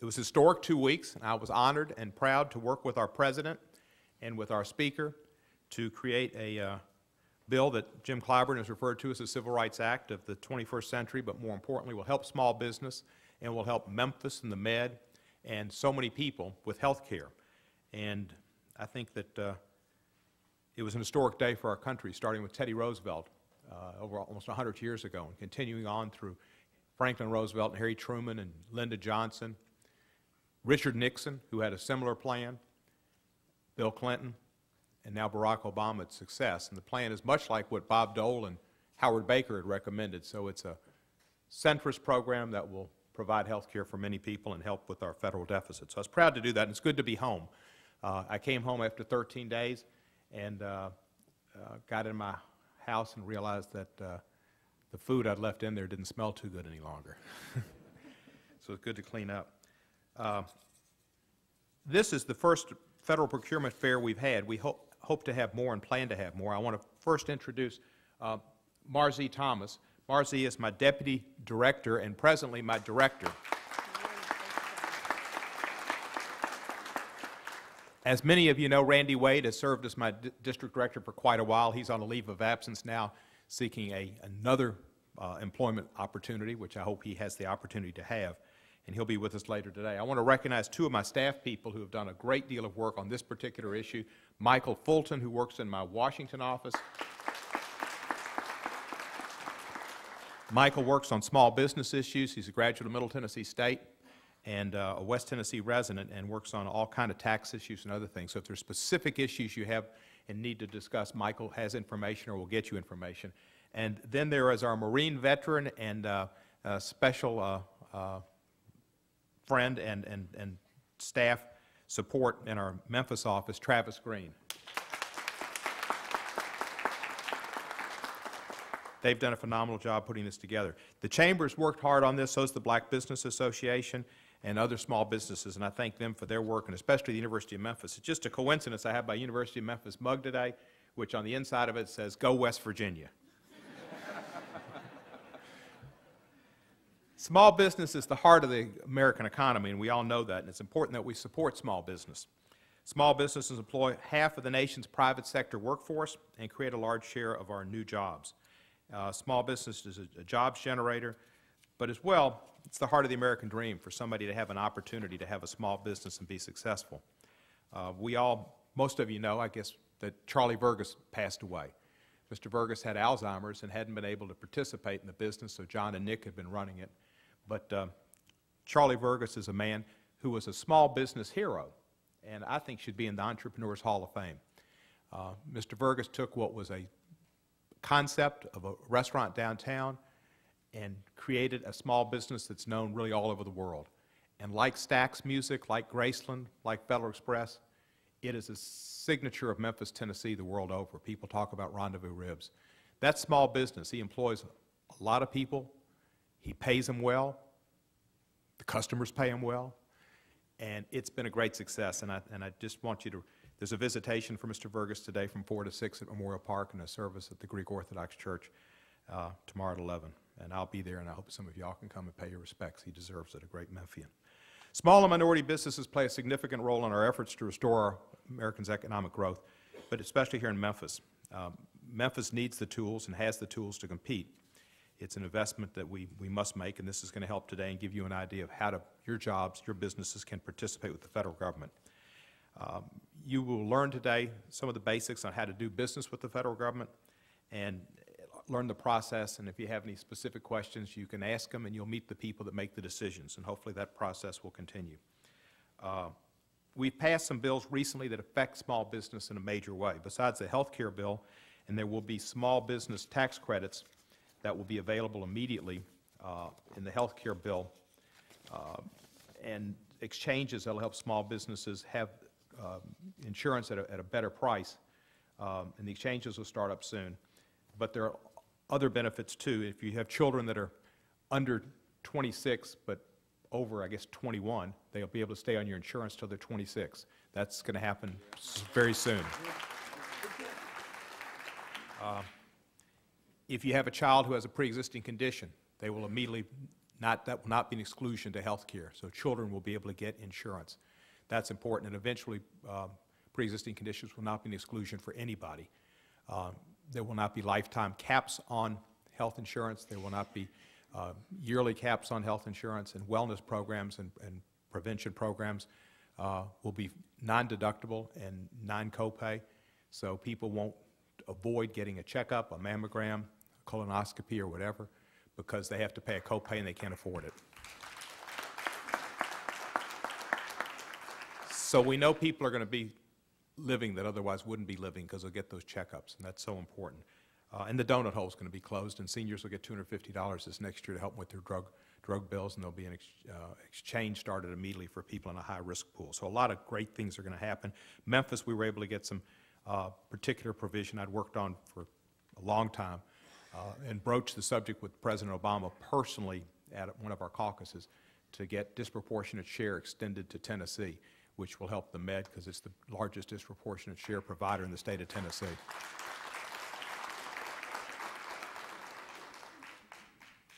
It was historic 2 weeks, and I was honored and proud to work with our president and with our speaker to create a bill that Jim Clyburn has referred to as the Civil Rights Act of the 21st century, but more importantly will help small business and will help Memphis and the Med and so many people with health care. And I think that it was an historic day for our country, starting with Teddy Roosevelt over almost 100 years ago and continuing on through Franklin Roosevelt and Harry Truman and Lyndon Johnson, Richard Nixon, who had a similar plan, Bill Clinton, and now Barack Obama's success. And the plan is much like what Bob Dole and Howard Baker had recommended. So it's a centrist program that will provide health care for many people and help with our federal deficit. So I was proud to do that, and it's good to be home. I came home after 13 days and got in my house and realized that the food I'd left in there didn't smell too good any longer. So it's good to clean up. This is the first federal procurement fair we've had. We hope to have more and plan to have more. I want to first introduce Marzie Thomas. Marzie is my deputy director and presently my director. As many of you know, Randy Wade has served as my district director for quite a while. He's on a leave of absence now, seeking another employment opportunity, which I hope he has the opportunity to have, and he'll be with us later today. I want to recognize two of my staff people who have done a great deal of work on this particular issue. Michael Fulton, who works in my Washington office. Michael works on small business issues. He's a graduate of Middle Tennessee State and a West Tennessee resident, and works on all kind of tax issues and other things. So if there's specific issues you have and need to discuss, Michael has information or will get you information. And then there is our Marine veteran and special friend and staff support in our Memphis office, Travis Green. They've done a phenomenal job putting this together. The Chamber's worked hard on this, so has the Black Business Association and other small businesses, and I thank them for their work, and especially the University of Memphis. It's just a coincidence I have my University of Memphis mug today, which on the inside of it says, "Go West Virginia." Small business is the heart of the American economy, and we all know that, and it's important that we support small business. Small businesses employ half of the nation's private sector workforce and create a large share of our new jobs. Small business is a jobs generator, but as well, it's the heart of the American dream for somebody to have an opportunity to have a small business and be successful. Most of you know, I guess, that Charlie Vergas passed away. Mr. Vergas had Alzheimer's and hadn't been able to participate in the business, so John and Nick had been running it. But Charlie Vergas is a man who was a small business hero, and I think should be in the Entrepreneurs Hall of Fame. Mr. Vergas took what was a concept of a restaurant downtown and created a small business that's known really all over the world. And like Stax Music, like Graceland, like Federal Express, it is a signature of Memphis, Tennessee, the world over. People talk about Rendezvous Ribs. That's small business. He employs a lot of people. He pays them well. The customers pay him well. And it's been a great success. And I just want you to, there's a visitation for Mr. Vergas today from 4 to 6 at Memorial Park and a service at the Greek Orthodox Church tomorrow at 11. And I'll be there, and I hope some of y'all can come and pay your respects. He deserves it, a great Memphian. Small and minority businesses play a significant role in our efforts to restore our Americans' economic growth, but especially here in Memphis. Memphis needs the tools and has the tools to compete. It's an investment that we must make, and this is going to help today and give you an idea of how your jobs, your businesses can participate with the federal government. You will learn today some of the basics on how to do business with the federal government and learn the process, and if you have any specific questions, you can ask them, and you'll meet the people that make the decisions, and hopefully that process will continue. We've passed some bills recently that affect small business in a major way. Besides the health care bill, and there will be small business tax credits that will be available immediately in the health care bill, and exchanges that will help small businesses have insurance at a better price, and the exchanges will start up soon. But there are other benefits too. If you have children that are under 26 but over, I guess, 21, they'll be able to stay on your insurance till they're 26. That's going to happen very soon. If you have a child who has a pre-existing condition, they will immediately that will not be an exclusion to health care. So children will be able to get insurance. That's important, and eventually pre-existing conditions will not be an exclusion for anybody. There will not be lifetime caps on health insurance. There will not be yearly caps on health insurance, and wellness programs and prevention programs will be non-deductible and non-copay, so people won't avoid getting a checkup, a mammogram, a colonoscopy, or whatever, because they have to pay a copay and they can't afford it. So we know people are going to be living that otherwise wouldn't be living because they'll get those checkups, and that's so important. And the donut hole is going to be closed, and seniors will get $250 this next year to help them with their drug bills, and there'll be an exchange started immediately for people in a high-risk pool. So a lot of great things are going to happen. Memphis, we were able to get some particular provision I'd worked on for a long time and broached the subject with President Obama personally at one of our caucuses to get disproportionate share extended to Tennessee, which will help the Med because it's the largest disproportionate share provider in the state of Tennessee.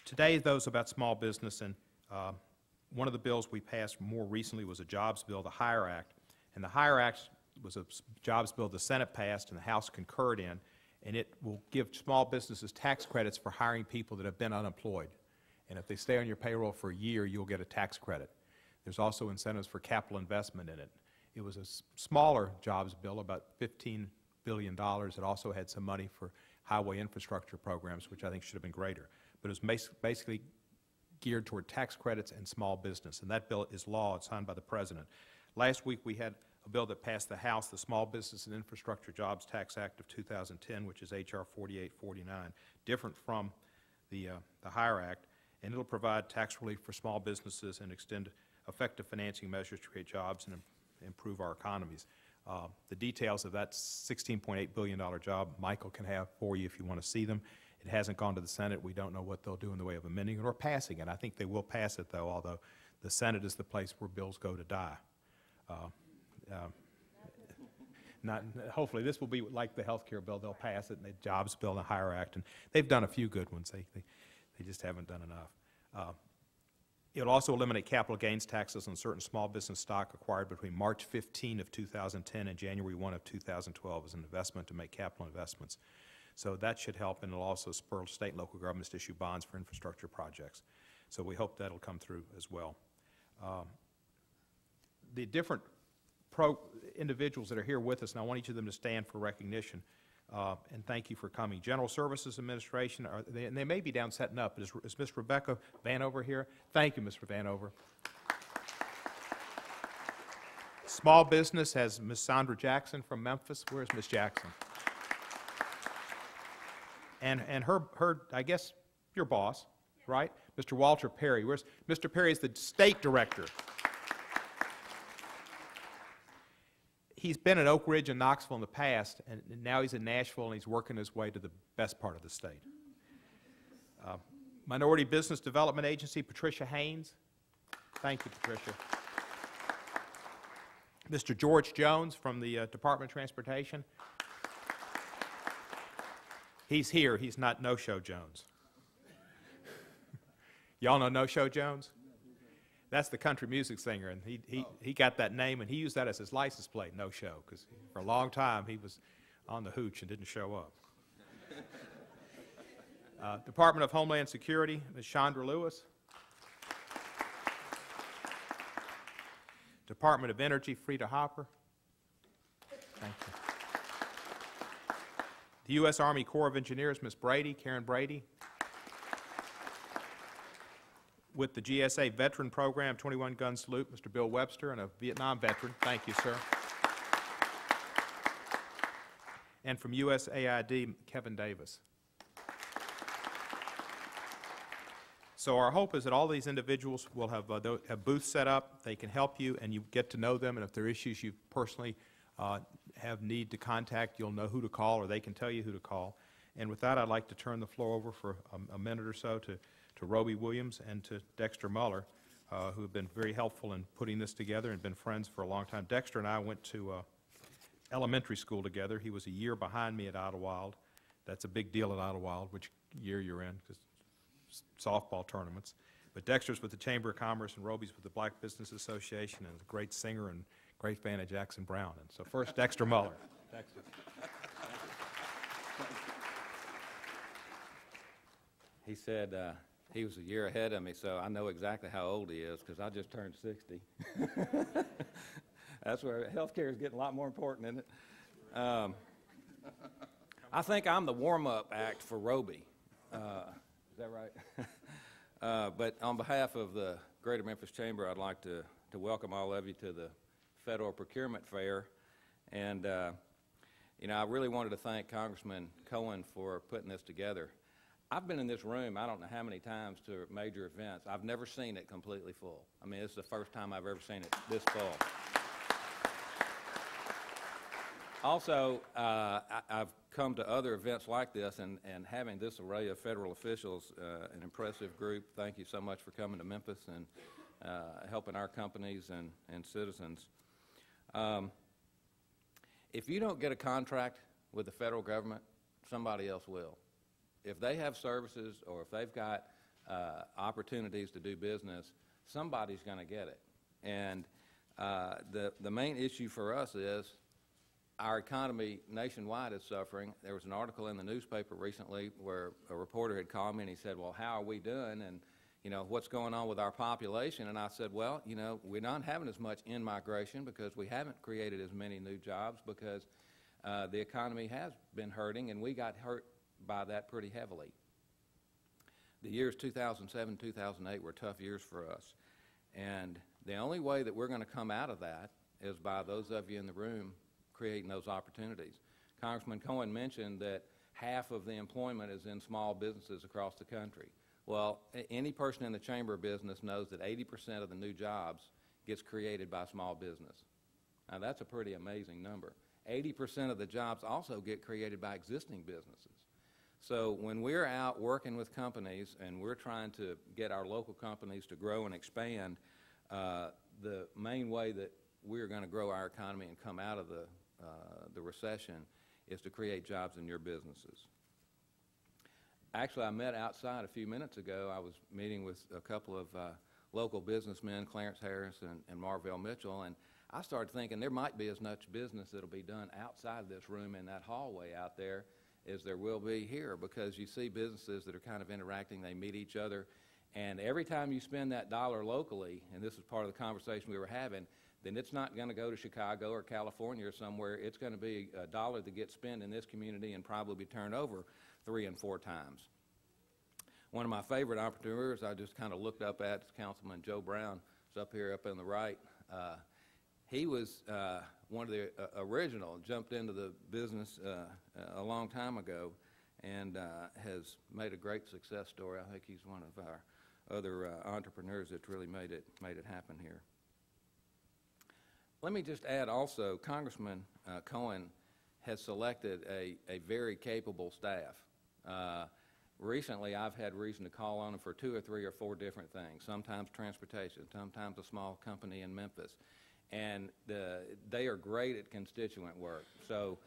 Today, those about small business, and one of the bills we passed more recently was a jobs bill, the HIRE Act. And the HIRE Act was a jobs bill the Senate passed and the House concurred in, and it will give small businesses tax credits for hiring people that have been unemployed. And if they stay on your payroll for a year, you'll get a tax credit. There's also incentives for capital investment in it. It was a smaller jobs bill, about $15 billion. It also had some money for highway infrastructure programs, which I think should have been greater. But it was basically geared toward tax credits and small business, and that bill is law. It's signed by the President. Last week we had a bill that passed the House, the Small Business and Infrastructure Jobs Tax Act of 2010, which is H.R. 4849, different from the HIRE Act, and it'll provide tax relief for small businesses and extend effective financing measures to create jobs and improve our economies. The details of that $16.8 billion job Michael can have for you if you want to see them. It hasn't gone to the Senate. We don't know what they'll do in the way of amending it or passing it. I think they will pass it, though, although the Senate is the place where bills go to die. Hopefully this will be like the health care bill. They'll pass it, and the jobs bill and the HIRE Act, and they've done a few good ones. They just haven't done enough. It'll also eliminate capital gains taxes on certain small business stock acquired between March 15 of 2010 and January 1 of 2012 as an investment to make capital investments. So that should help, and it'll also spur state and local governments to issue bonds for infrastructure projects. So we hope that'll come through as well. The different individuals that are here with us, and I want each of them to stand for recognition, and thank you for coming. General Services Administration, and they may be down setting up. Is Ms. Rebecca Vanover here? Thank you, Mr. Vanover. Small Business has Ms. Sandra Jackson from Memphis. Where's Ms. Jackson? And her, I guess, your boss, right? Mr. Walter Perry. Where's Mr. Perry is the state director. He's been in Oak Ridge and Knoxville in the past, and now he's in Nashville, and he's working his way to the best part of the state. Minority Business Development Agency, Patricia Haynes. Thank you, Patricia. Mr. George Jones from the Department of Transportation. He's here. He's not No-Show Jones. Y'all know No-Show Jones? That's the country music singer, and he got that name, and he used that as his license plate, No-Show, because for a long time he was on the hooch and didn't show up. Department of Homeland Security, Ms. Chandra Lewis. Department of Energy, Frida Hopper. Thank you. The U.S. Army Corps of Engineers, Ms. Brady, Karen Brady. With the GSA Veteran Program, 21 Gun Salute, Mr. Bill Webster, and a Vietnam veteran. Thank you, sir. And from USAID, Kevin Davis. So our hope is that all these individuals will have booths set up. They can help you, and you get to know them, and if there are issues you personally have need to contact, you'll know who to call, or they can tell you who to call. And with that, I'd like to turn the floor over for a minute or so to Roby Williams and to Dexter Muller, who have been very helpful in putting this together and been friends for a long time. Dexter and I went to elementary school together. He was a year behind me at Idlewild. That's a big deal at Idlewild, which year you're in, because softball tournaments. But Dexter's with the Chamber of Commerce and Roby's with the Black Business Association, and is a great singer and great fan of Jackson Browne. And so first, Dexter Muller. Dexter. He said he was a year ahead of me, so I know exactly how old he is because I just turned 60. That's where healthcare is getting a lot more important, isn't it? I think I'm the warm-up act for Roby. Is that right? But on behalf of the Greater Memphis Chamber, I'd like to welcome all of you to the Federal Procurement Fair. And, you know, I really wanted to thank Congressman Cohen for putting this together. I've been in this room, I don't know how many times, to major events. I've never seen it completely full. I mean, this is the first time I've ever seen it this full. Also, I've come to other events like this, and having this array of federal officials, an impressive group. Thank you so much for coming to Memphis and helping our companies and citizens. If you don't get a contract with the federal government, somebody else will. If they have services or if they've got opportunities to do business, somebody's going to get it. And the main issue for us is our economy nationwide is suffering. There was an article in the newspaper recently where a reporter had called me and he said, well, how are we doing? And, you know, what's going on with our population? And I said, well, you know, we're not having as much in-migration because we haven't created as many new jobs because the economy has been hurting, and we got hurt by that pretty heavily. The years 2007, 2008 were tough years for us. And the only way that we're going to come out of that is by those of you in the room creating those opportunities. Congressman Cohen mentioned that half of the employment is in small businesses across the country. Well, any person in the chamber of business knows that 80% of the new jobs gets created by small business. Now, that's a pretty amazing number. 80% of the jobs also get created by existing businesses. So when we're out working with companies and we're trying to get our local companies to grow and expand, the main way that we're going to grow our economy and come out of the recession is to create jobs in your businesses. Actually, I met outside a few minutes ago. I was meeting with a couple of local businessmen, Clarence Harris and Marvell Mitchell, and I started thinking there might be as much business that'll be done outside this room in that hallway out there as there will be here, because you see businesses that are kind of interacting, they meet each other, and every time you spend that dollar locally, and this is part of the conversation we were having, then it's not going to go to Chicago or California or somewhere. It's going to be a dollar that gets spent in this community and probably be turned over 3 and 4 times. One of my favorite entrepreneurs I just kind of looked up at is Councilman Joe Brown. He's up here up on the right. He was one of the original, jumped into the business a long time ago and has made a great success story. I think he's one of our other entrepreneurs that's really made it happen here. Let me just add also, Congressman Cohen has selected a very capable staff. Recently, I've had reason to call on him for 2 or 3 or 4 different things, sometimes transportation, sometimes a small company in Memphis. And they are great at constituent work. So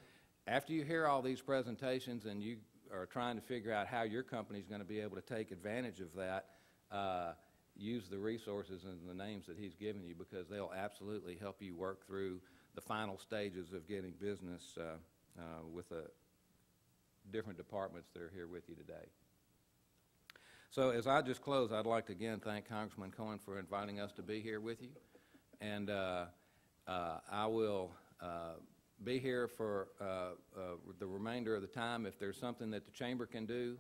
after you hear all these presentations and you are trying to figure out how your company is going to be able to take advantage of that, use the resources and the names that he's given you, because they'll absolutely help you work through the final stages of getting business with the different departments that are here with you today. So as I just close, I'd like to again thank Congressman Cohen for inviting us to be here with you. And I will be here for the remainder of the time. If there's something that the chamber can do,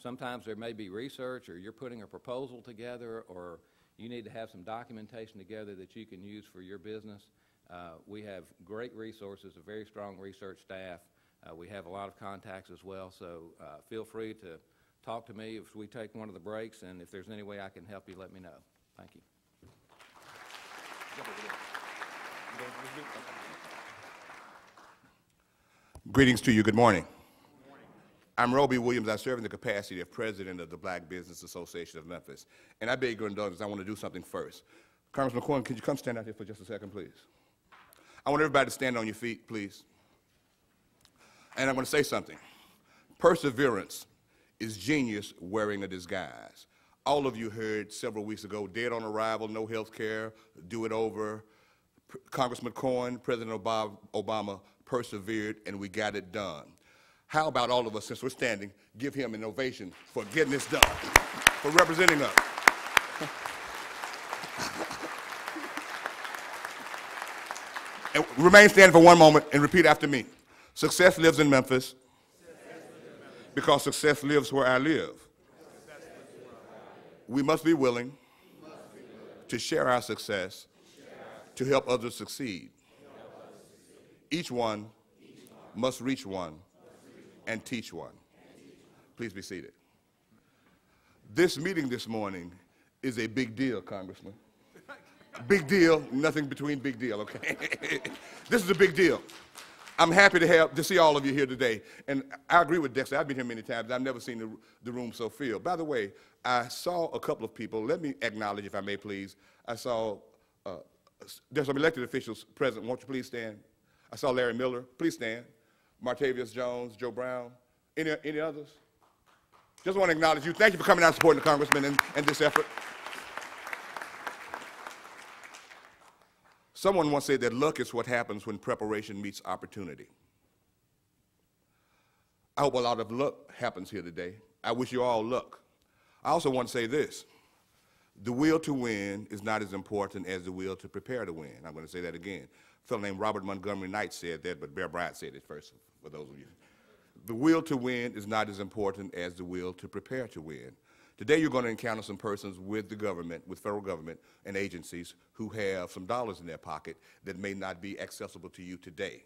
sometimes there may be research, or you're putting a proposal together, or you need to have some documentation together that you can use for your business. We have great resources, a very strong research staff. We have a lot of contacts as well, so feel free to talk to me if we take one of the breaks, and if there's any way I can help you, let me know. Thank you. Greetings to you. Good morning. I'm Roby Williams. I serve in the capacity of president of the Black Business Association of Memphis. And I beg your indulgence, I want to do something first. Congressman Cohen, could you come stand out here for just a second, please? I want everybody to stand on your feet, please. And I'm going to say something. Perseverance is genius wearing a disguise. All of you heard several weeks ago, dead on arrival, no health care, do it over. Congressman Cohen, President Obama persevered, and we got it done. How about all of us, since we're standing, give him an ovation for getting this done, for representing us. And remain standing for one moment and repeat after me. Success lives in Memphis because success lives where I live. We must be willing to share our success to help others succeed. Each one must reach one and teach one. Please be seated. This meeting this morning is a big deal, Congressman. Big deal, nothing between big deal, okay? This is a big deal. I'm happy to see all of you here today. And I agree with Dexter. I've been here many times. I've never seen the room so filled. By the way, I saw a couple of people. Let me acknowledge, if I may, please. I saw there's some elected officials present. Won't you please stand? I saw Larry Miller. Please stand. Martavius Jones, Joe Brown. Any others? Just want to acknowledge you. Thank you for coming out and supporting the Congressman in this effort. Someone once said that luck is what happens when preparation meets opportunity. I hope a lot of luck happens here today. I wish you all luck. I also want to say this. The will to win is not as important as the will to prepare to win. I'm going to say that again. A fellow named Robert Montgomery Knight said that, but Bear Bryant said it first, for those of you. The will to win is not as important as the will to prepare to win. Today you're going to encounter some persons with the government, with federal government and agencies who have some dollars in their pocket that may not be accessible to you today.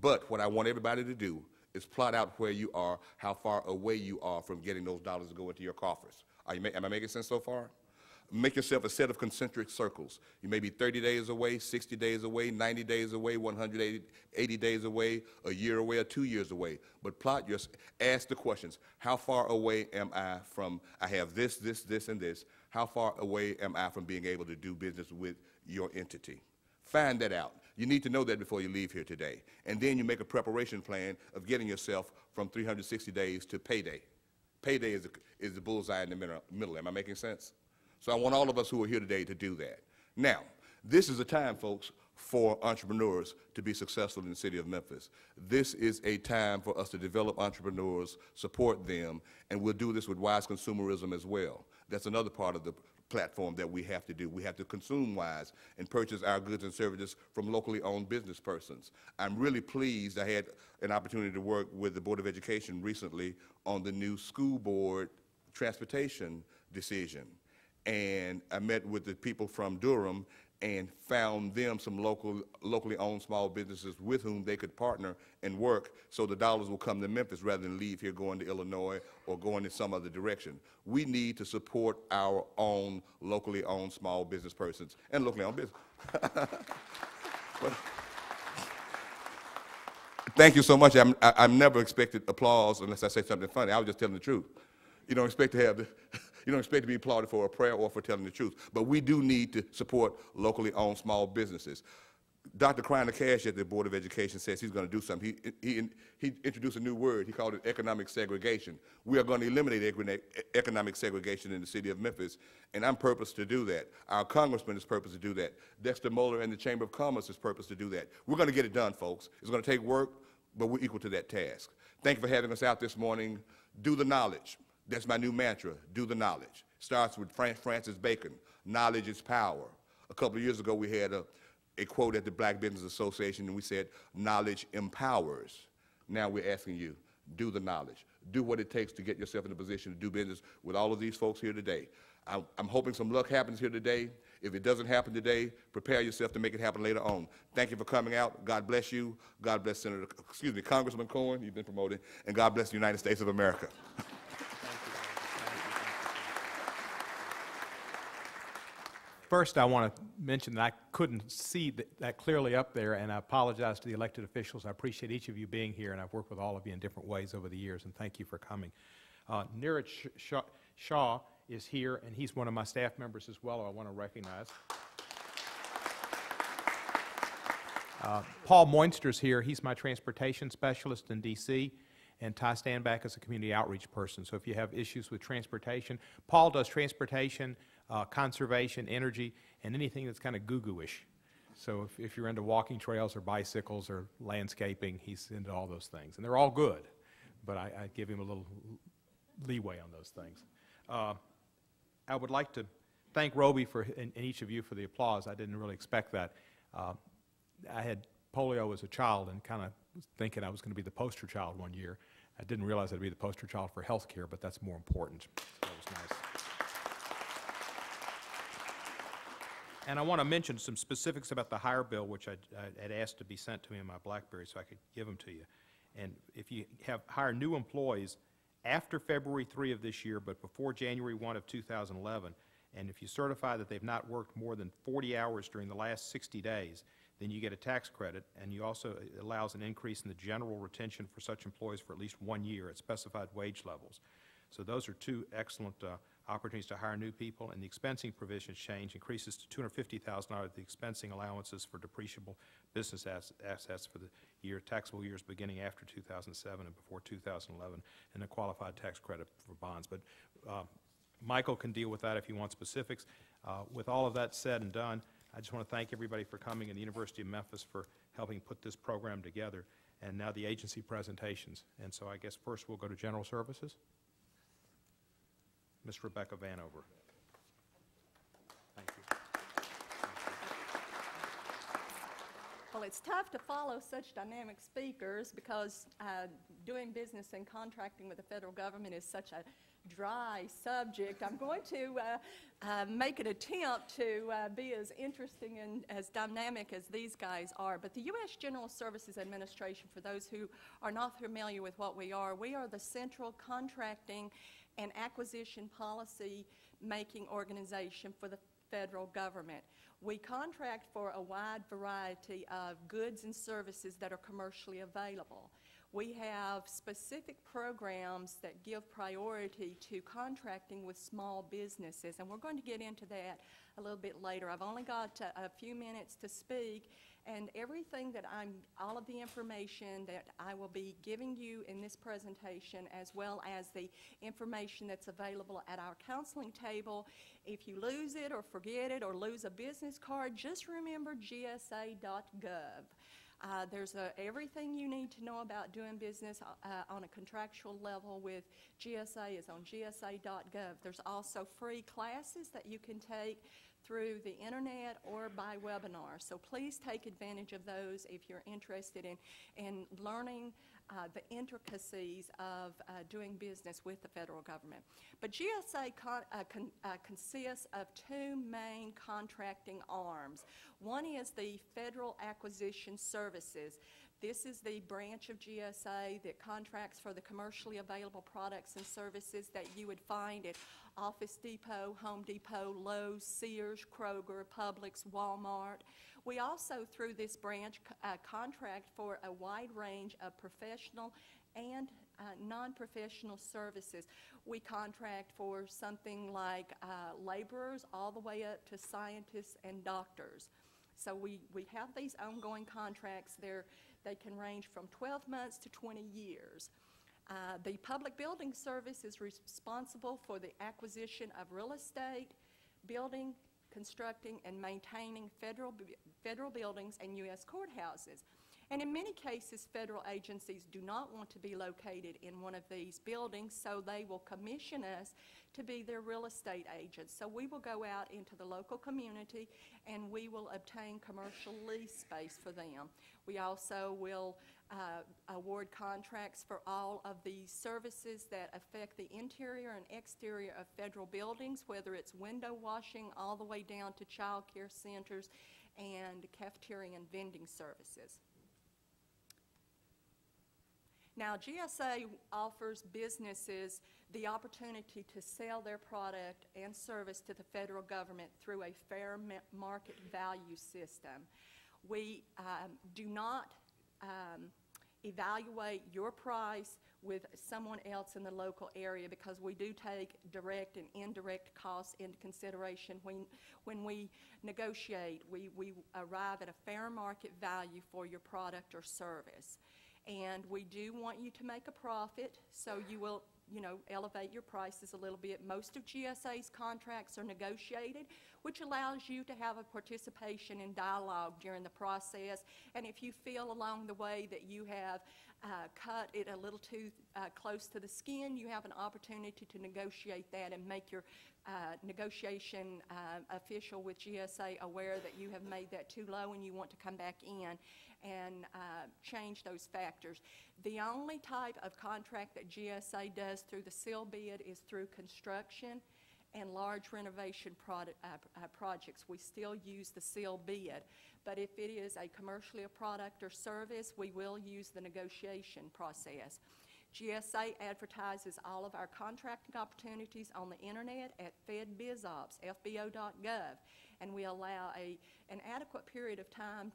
But what I want everybody to do is plot out where you are, how far away you are from getting those dollars to go into your coffers. Am I making sense so far? Make yourself a set of concentric circles. You may be 30 days away, 60 days away, 90 days away, 180 days away, a year away, or 2 years away. But ask the questions. How far away am I from, I have this, this, this, and this. How far away am I from being able to do business with your entity? Find that out. You need to know that before you leave here today. And then you make a preparation plan of getting yourself from 360 days to payday. Payday is the bullseye in the middle. Am I making sense? So I want all of us who are here today to do that. Now, this is a time, folks, for entrepreneurs to be successful in the city of Memphis. This is a time for us to develop entrepreneurs, support them, and we'll do this with wise consumerism as well. That's another part of the platform that we have to do. We have to consume wise and purchase our goods and services from locally owned business persons. I'm really pleased. I had an opportunity to work with the Board of Education recently on the new school board transportation decision. And I met with the people from Durham and found them some locally owned small businesses with whom they could partner and work so the dollars will come to Memphis rather than leave here going to Illinois or going in some other direction. We need to support our own locally owned small business persons and locally owned business. Thank you so much. I'm never expected applause unless I say something funny. I was just telling the truth. You don't expect to be applauded for a prayer or for telling the truth. But we do need to support locally owned small businesses. Dr. Kreiner Cash at the Board of Education says he's going to do something. He introduced a new word. He called it economic segregation. We are going to eliminate economic segregation in the city of Memphis, and I'm purposed to do that. Our congressman is purposed to do that. Dexter Moeller and the Chamber of Commerce is purposed to do that. We're going to get it done, folks. It's going to take work, but we're equal to that task. Thank you for having us out this morning. Do the knowledge. That's my new mantra, do the knowledge. Starts with Francis Bacon, knowledge is power. A couple of years ago, we had a quote at the Black Business Association, and we said, knowledge empowers. Now we're asking you, do the knowledge. Do what it takes to get yourself in a position to do business with all of these folks here today. I'm hoping some luck happens here today. If it doesn't happen today, prepare yourself to make it happen later on. Thank you for coming out. God bless you. God bless Congressman Cohen, you've been promoted, and God bless the United States of America. First, I want to mention that I couldn't see that clearly up there, and I apologize to the elected officials. I appreciate each of you being here, and I've worked with all of you in different ways over the years, and thank you for coming. Neeraj Shah is here, and he's one of my staff members as well, I want to recognize. Paul Moinster's here. He's my transportation specialist in D.C., and Ty Standback is a community outreach person. So if you have issues with transportation, Paul does transportation, conservation, energy, and anything that's kind of goo-goo-ish. So if you're into walking trails or bicycles or landscaping, he's into all those things. And they're all good, but I give him a little leeway on those things. I would like to thank Roby and each of you for the applause. I didn't really expect that. I had polio as a child and kind of thinking I was going to be the poster child one year. I didn't realize I'd be the poster child for health care, but that's more important. So that was nice. And I want to mention some specifics about the hire bill, which I had asked to be sent to me in my BlackBerry so I could give them to you. And if you hire new employees after February 3 of this year, but before January 1 of 2011, and if you certify that they've not worked more than 40 hours during the last 60 days, then you get a tax credit, and you also, it allows an increase in the general retention for such employees for at least 1 year at specified wage levels. So those are two excellent opportunities to hire new people, and the expensing provisions change, increases to $250,000 the expensing allowances for depreciable business assets for the taxable years beginning after 2007 and before 2011, and a qualified tax credit for bonds. But Michael can deal with that if you want specifics. With all of that said and done, I just want to thank everybody for coming and the University of Memphis for helping put this program together, and now the agency presentations. And so I guess first we'll go to General Services. Ms. Rebecca Vanover. Thank you. Well, it's tough to follow such dynamic speakers because doing business and contracting with the federal government is such a dry subject. I'm going to make an attempt to be as interesting and as dynamic as these guys are. But the U.S. General Services Administration, for those who are not familiar with what we are the central contracting and acquisition policy making organization for the federal government. We contract for a wide variety of goods and services that are commercially available. We have specific programs that give priority to contracting with small businesses, and we're going to get into that a little bit later. I've only got a few minutes to speak, and everything that all of the information that I will be giving you in this presentation, as well as the information that's available at our counseling table, if you lose it or forget it or lose a business card, just remember gsa.gov. There's everything you need to know about doing business on a contractual level with GSA is on gsa.gov. There's also free classes that you can take through the internet or by webinar. So please take advantage of those if you're interested in learning the intricacies of doing business with the federal government. But GSA consists of two main contracting arms. One is the Federal Acquisition Services. This is the branch of GSA that contracts for the commercially available products and services that you would find at Office Depot, Home Depot, Lowe's, Sears, Kroger, Publix, Walmart. We also, through this branch, contract for a wide range of professional and non-professional services. We contract for something like laborers all the way up to scientists and doctors. So we have these ongoing contracts. They can range from 12 months to 20 years. The Public Building Service is responsible for the acquisition of real estate, building, constructing, and maintaining federal buildings and U.S. courthouses. And in many cases, federal agencies do not want to be located in one of these buildings, so they will commission us to be their real estate agents. So we will go out into the local community and we will obtain commercial lease space for them. We also will award contracts for all of the services that affect the interior and exterior of federal buildings, whether it's window washing all the way down to child care centers and cafeteria and vending services. Now, GSA offers businesses the opportunity to sell their product and service to the federal government through a fair market value system. We do not evaluate your price with someone else in the local area because we do take direct and indirect costs into consideration. When we negotiate, we arrive at a fair market value for your product or service. and we do want you to make a profit, so you will, elevate your prices a little bit. Most of GSA's contracts are negotiated, which allows you to have a participation in dialogue during the process, and if you feel along the way that you have cut it a little too close to the skin, you have an opportunity to negotiate that and make your negotiation official with GSA aware that you have made that too low and you want to come back in and change those factors. The only type of contract that GSA does through the seal bid is through construction and large renovation projects. We still use the seal bid, but if it is a commercially a product or service, we will use the negotiation process. GSA advertises all of our contracting opportunities on the internet at FedBizOps, fbo.gov, and we allow an adequate period of time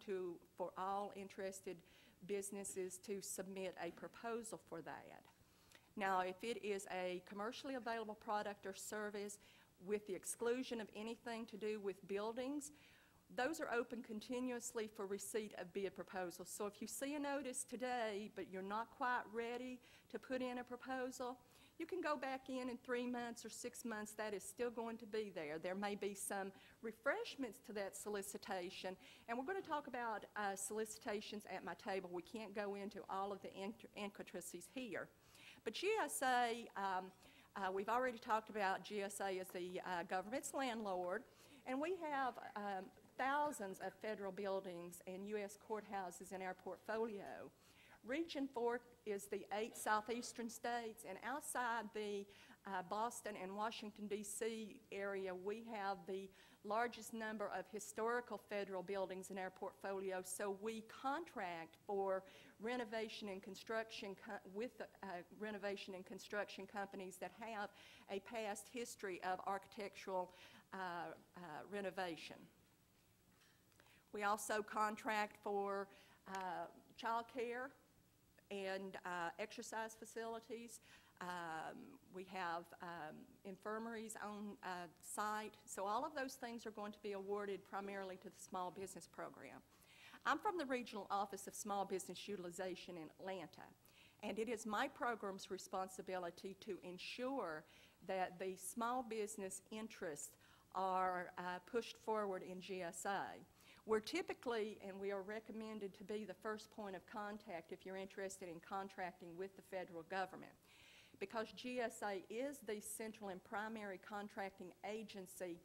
for all interested businesses to submit a proposal for that. Now, if it is a commercially available product or service with the exclusion of anything to do with buildings, those are open continuously for receipt of bid proposals. So if you see a notice today, but you're not quite ready to put in a proposal, you can go back in 3 months or 6 months. That is still going to be there. There may be some refreshments to that solicitation, and we're going to talk about solicitations at my table. We can't go into all of the intricacies here. But GSA, we've already talked about GSA as the government's landlord, and we have thousands of federal buildings and U.S. courthouses in our portfolio. Region 4 is the 8 southeastern states, and outside the Boston and Washington, D.C. area, we have the largest number of historical federal buildings in our portfolio, so we contract for renovation and construction with renovation and construction companies that have a past history of architectural renovation. We also contract for child care and exercise facilities. We have infirmaries on site. So all of those things are going to be awarded primarily to the Small Business Program. I'm from the Regional Office of Small Business Utilization in Atlanta, and it is my program's responsibility to ensure that the small business interests are pushed forward in GSA. We're typically, and we are recommended to be the first point of contact if you're interested in contracting with the federal government. Because GSA is the central and primary contracting agency,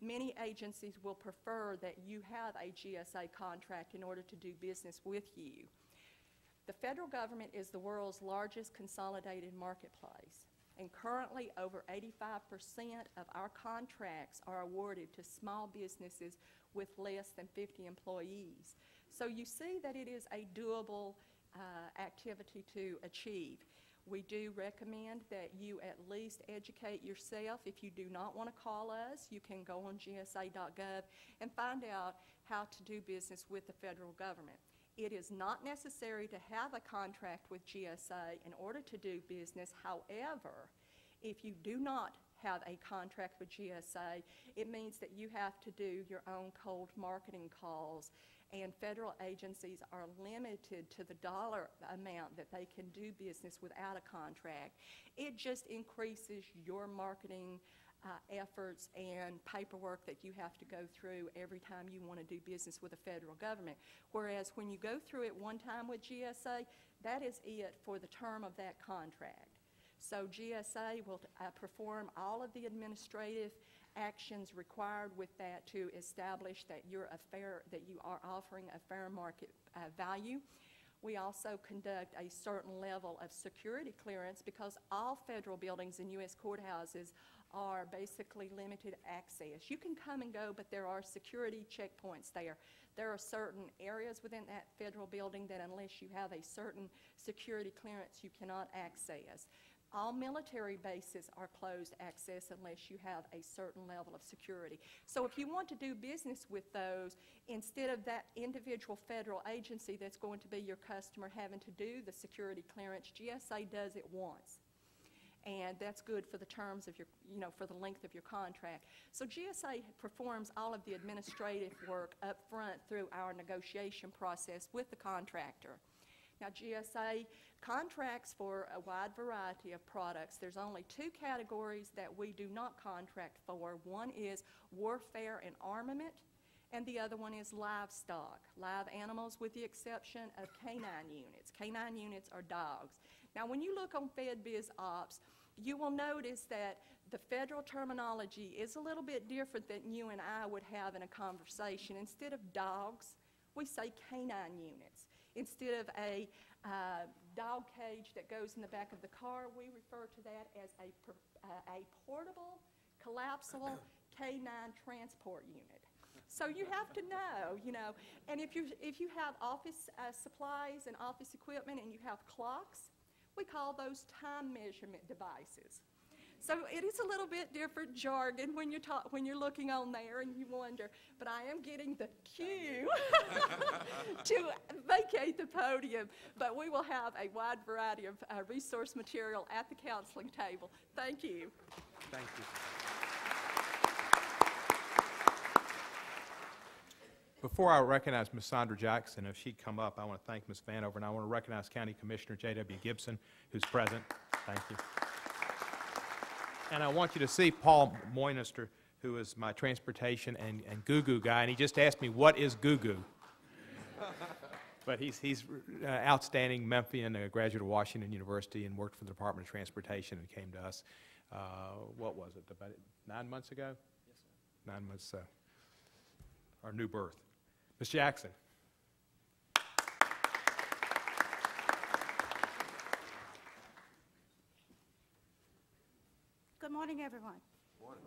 many agencies will prefer that you have a GSA contract in order to do business with you. The federal government is the world's largest consolidated marketplace, and currently over 85% of our contracts are awarded to small businesses with less than 50 employees. So you see that it is a doable activity to achieve. We do recommend that you at least educate yourself. If you do not want to call us, you can go on gsa.gov and find out how to do business with the federal government. It is not necessary to have a contract with GSA in order to do business. However, if you do not have a contract with GSA, it means that you have to do your own cold marketing calls, and federal agencies are limited to the dollar amount that they can do business without a contract. It just increases your marketing efforts and paperwork that you have to go through every time you want to do business with the federal government. Whereas when you go through it one time with GSA, that is it for the term of that contract. So GSA will perform all of the administrative actions required with that to establish that you are offering a fair market value. We also conduct a certain level of security clearance because all federal buildings and U.S. courthouses are basically limited access. You can come and go, but there are security checkpoints there. There are certain areas within that federal building that unless you have a certain security clearance, you cannot access. All military bases are closed access unless you have a certain level of security. So if you want to do business with those, instead of that individual federal agency that's going to be your customer having to do the security clearance, GSA does it once. And that's good for the terms of your, for the length of your contract. So GSA performs all of the administrative work up front through our negotiation process with the contractor. Now, GSA contracts for a wide variety of products. There's only two categories that we do not contract for. One is warfare and armament, and the other one is livestock, live animals, with the exception of canine units. Canine units are dogs. Now, when you look on FedBiz Ops, you will notice that the federal terminology is a little bit different than you and I would have in a conversation. Instead of dogs, we say canine units. Instead of a dog cage that goes in the back of the car, we refer to that as a portable, collapsible canine transport unit. So you have to know, and if you have office supplies and office equipment and you have clocks, we call those time measurement devices. So it is a little bit different jargon when you're looking on there and you wonder, but I am getting the cue to vacate the podium. But we will have a wide variety of resource material at the counseling table. Thank you. Thank you. Before I recognize Ms. Sandra Jackson, if she'd come up, I want to thank Ms. Vanover, and I want to recognize County Commissioner J.W. Gibson, who's present. Thank you. And I want you to see Paul Moynister, who is my transportation and goo-goo guy, and he just asked me, what is goo-goo? But he's outstanding Memphian, a graduate of Washington University, and worked for the Department of Transportation and came to us, what was it, about 9 months ago? Yes, sir. 9 months, our new birth. Ms. Jackson. Good morning, everyone. Morning.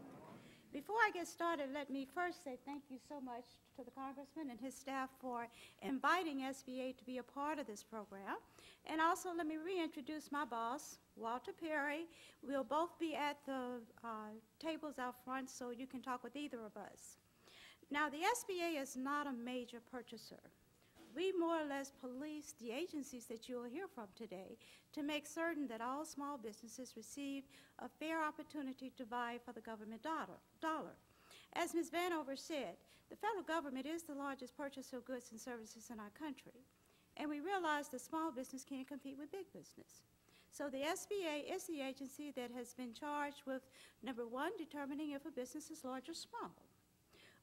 Before I get started, let me first say thank you so much to the Congressman and his staff for inviting SBA to be a part of this program. And also let me reintroduce my boss, Walter Perry. We'll both be at the tables out front so you can talk with either of us. Now, the SBA is not a major purchaser. We more or less police the agencies that you will hear from today to make certain that all small businesses receive a fair opportunity to vie for the government dollar. As Ms. Vanover said, the federal government is the largest purchaser of goods and services in our country, and we realize that small business can't compete with big business. So the SBA is the agency that has been charged with, number one, determining if a business is large or small.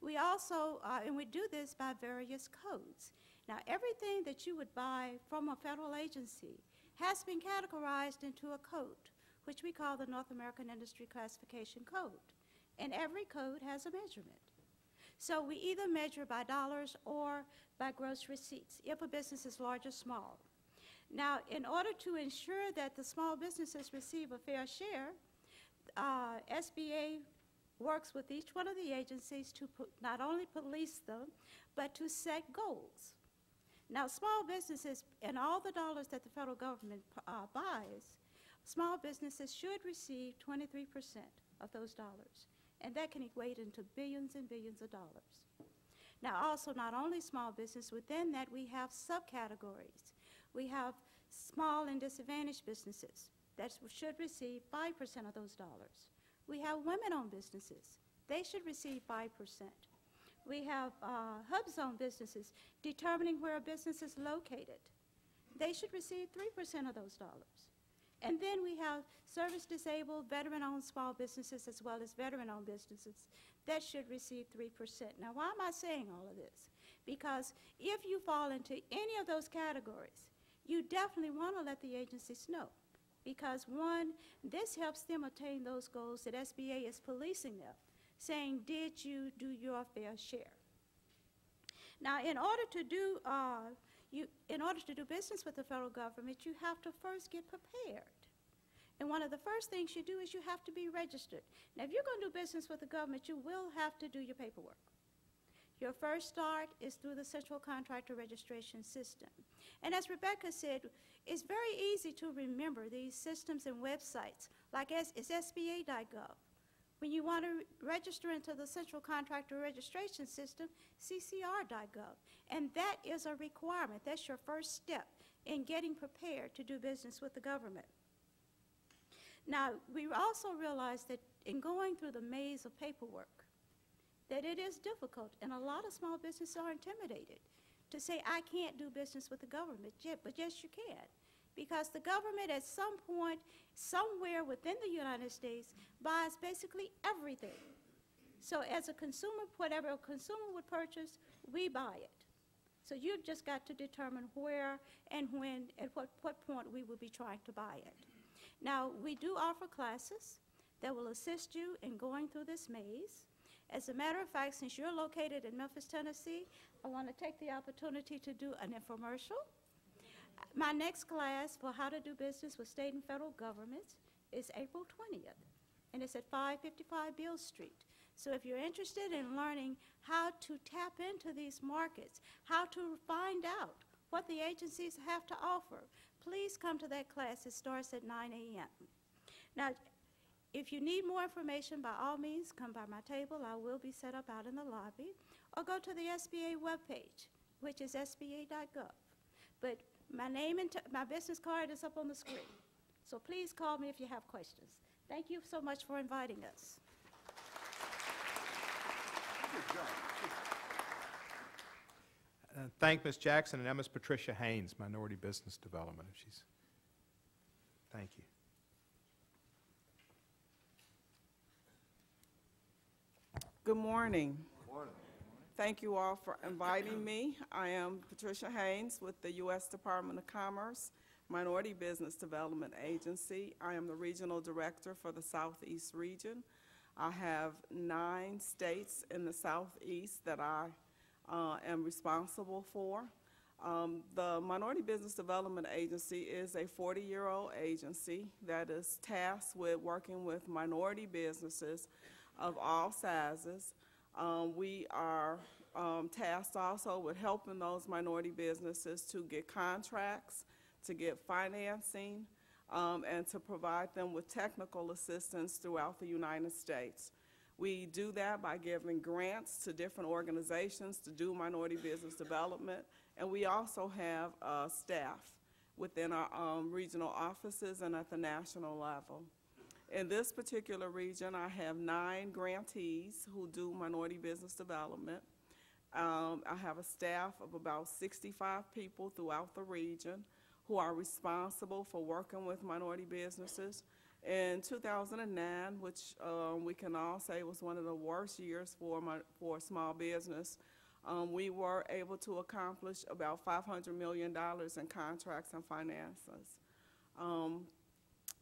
We also, and we do this by various codes. Now, everything that you would buy from a federal agency has been categorized into a code, which we call the North American Industry Classification Code. And every code has a measurement. So we either measure by dollars or by gross receipts, if a business is large or small. Now, in order to ensure that the small businesses receive a fair share, SBA works with each one of the agencies to not only police them, but to set goals. Now, small businesses, and all the dollars that the federal government buys, small businesses should receive 23% of those dollars, and that can equate into billions and billions of dollars. Now, also, not only small business, within that we have subcategories. We have small and disadvantaged businesses that should receive 5% of those dollars. We have women-owned businesses. They should receive 5%. We have hub zone businesses determining where a business is located. They should receive 3% of those dollars. And then we have service-disabled, veteran-owned small businesses as well as veteran-owned businesses that should receive 3%. Now, why am I saying all of this? Because if you fall into any of those categories, you definitely want to let the agencies know. Because one, this helps them attain those goals that SBA is policing them, saying, did you do your fair share? Now, in order to do business with the federal government, you have to first get prepared. And one of the first things you do is you have to be registered. Now, if you're going to do business with the government, you will have to do your paperwork. Your first start is through the Central Contractor Registration System. And as Rebecca said, it's very easy to remember these systems and websites, like it's SBA.gov. When you want to register into the Central Contractor Registration System, CCR.gov. And that is a requirement. That's your first step in getting prepared to do business with the government. Now, we also realize that in going through the maze of paperwork, that it is difficult, and a lot of small businesses are intimidated to say, I can't do business with the government, but yes, you can. Because the government at some point, somewhere within the United States, buys basically everything. So as a consumer, whatever a consumer would purchase, we buy it. So you've just got to determine where and when, at what point we will be trying to buy it. Now, we do offer classes that will assist you in going through this maze. As a matter of fact, since you're located in Memphis, Tennessee, I want to take the opportunity to do an infomercial. My next class for how to do business with state and federal governments is April 20th, and it's at 555 Beale Street. So if you're interested in learning how to tap into these markets, how to find out what the agencies have to offer, please come to that class. It starts at 9 a.m. Now, if you need more information, by all means, come by my table. I will be set up out in the lobby. Or go to the SBA webpage, which is sba.gov. But my name and my business card is up on the screen. So please call me if you have questions. Thank you so much for inviting us. Thank Ms. Jackson, and now Ms. Patricia Haynes, Minority Business Development, if she's. Thank you. Good morning. Good morning. Thank you all for inviting me. I am Patricia Haynes with the U.S. Department of Commerce, Minority Business Development Agency. I am the Regional Director for the Southeast region. I have 9 states in the Southeast that I am responsible for. The Minority Business Development Agency is a 40-year-old agency that is tasked with working with minority businesses of all sizes. We are tasked also with helping those minority businesses to get contracts, to get financing, and to provide them with technical assistance throughout the United States. We do that by giving grants to different organizations to do minority business development, and we also have staff within our regional offices and at the national level. In this particular region, I have 9 grantees who do minority business development. I have a staff of about 65 people throughout the region who are responsible for working with minority businesses. In 2009, which we can all say was one of the worst years for small business, we were able to accomplish about $500 million in contracts and finances.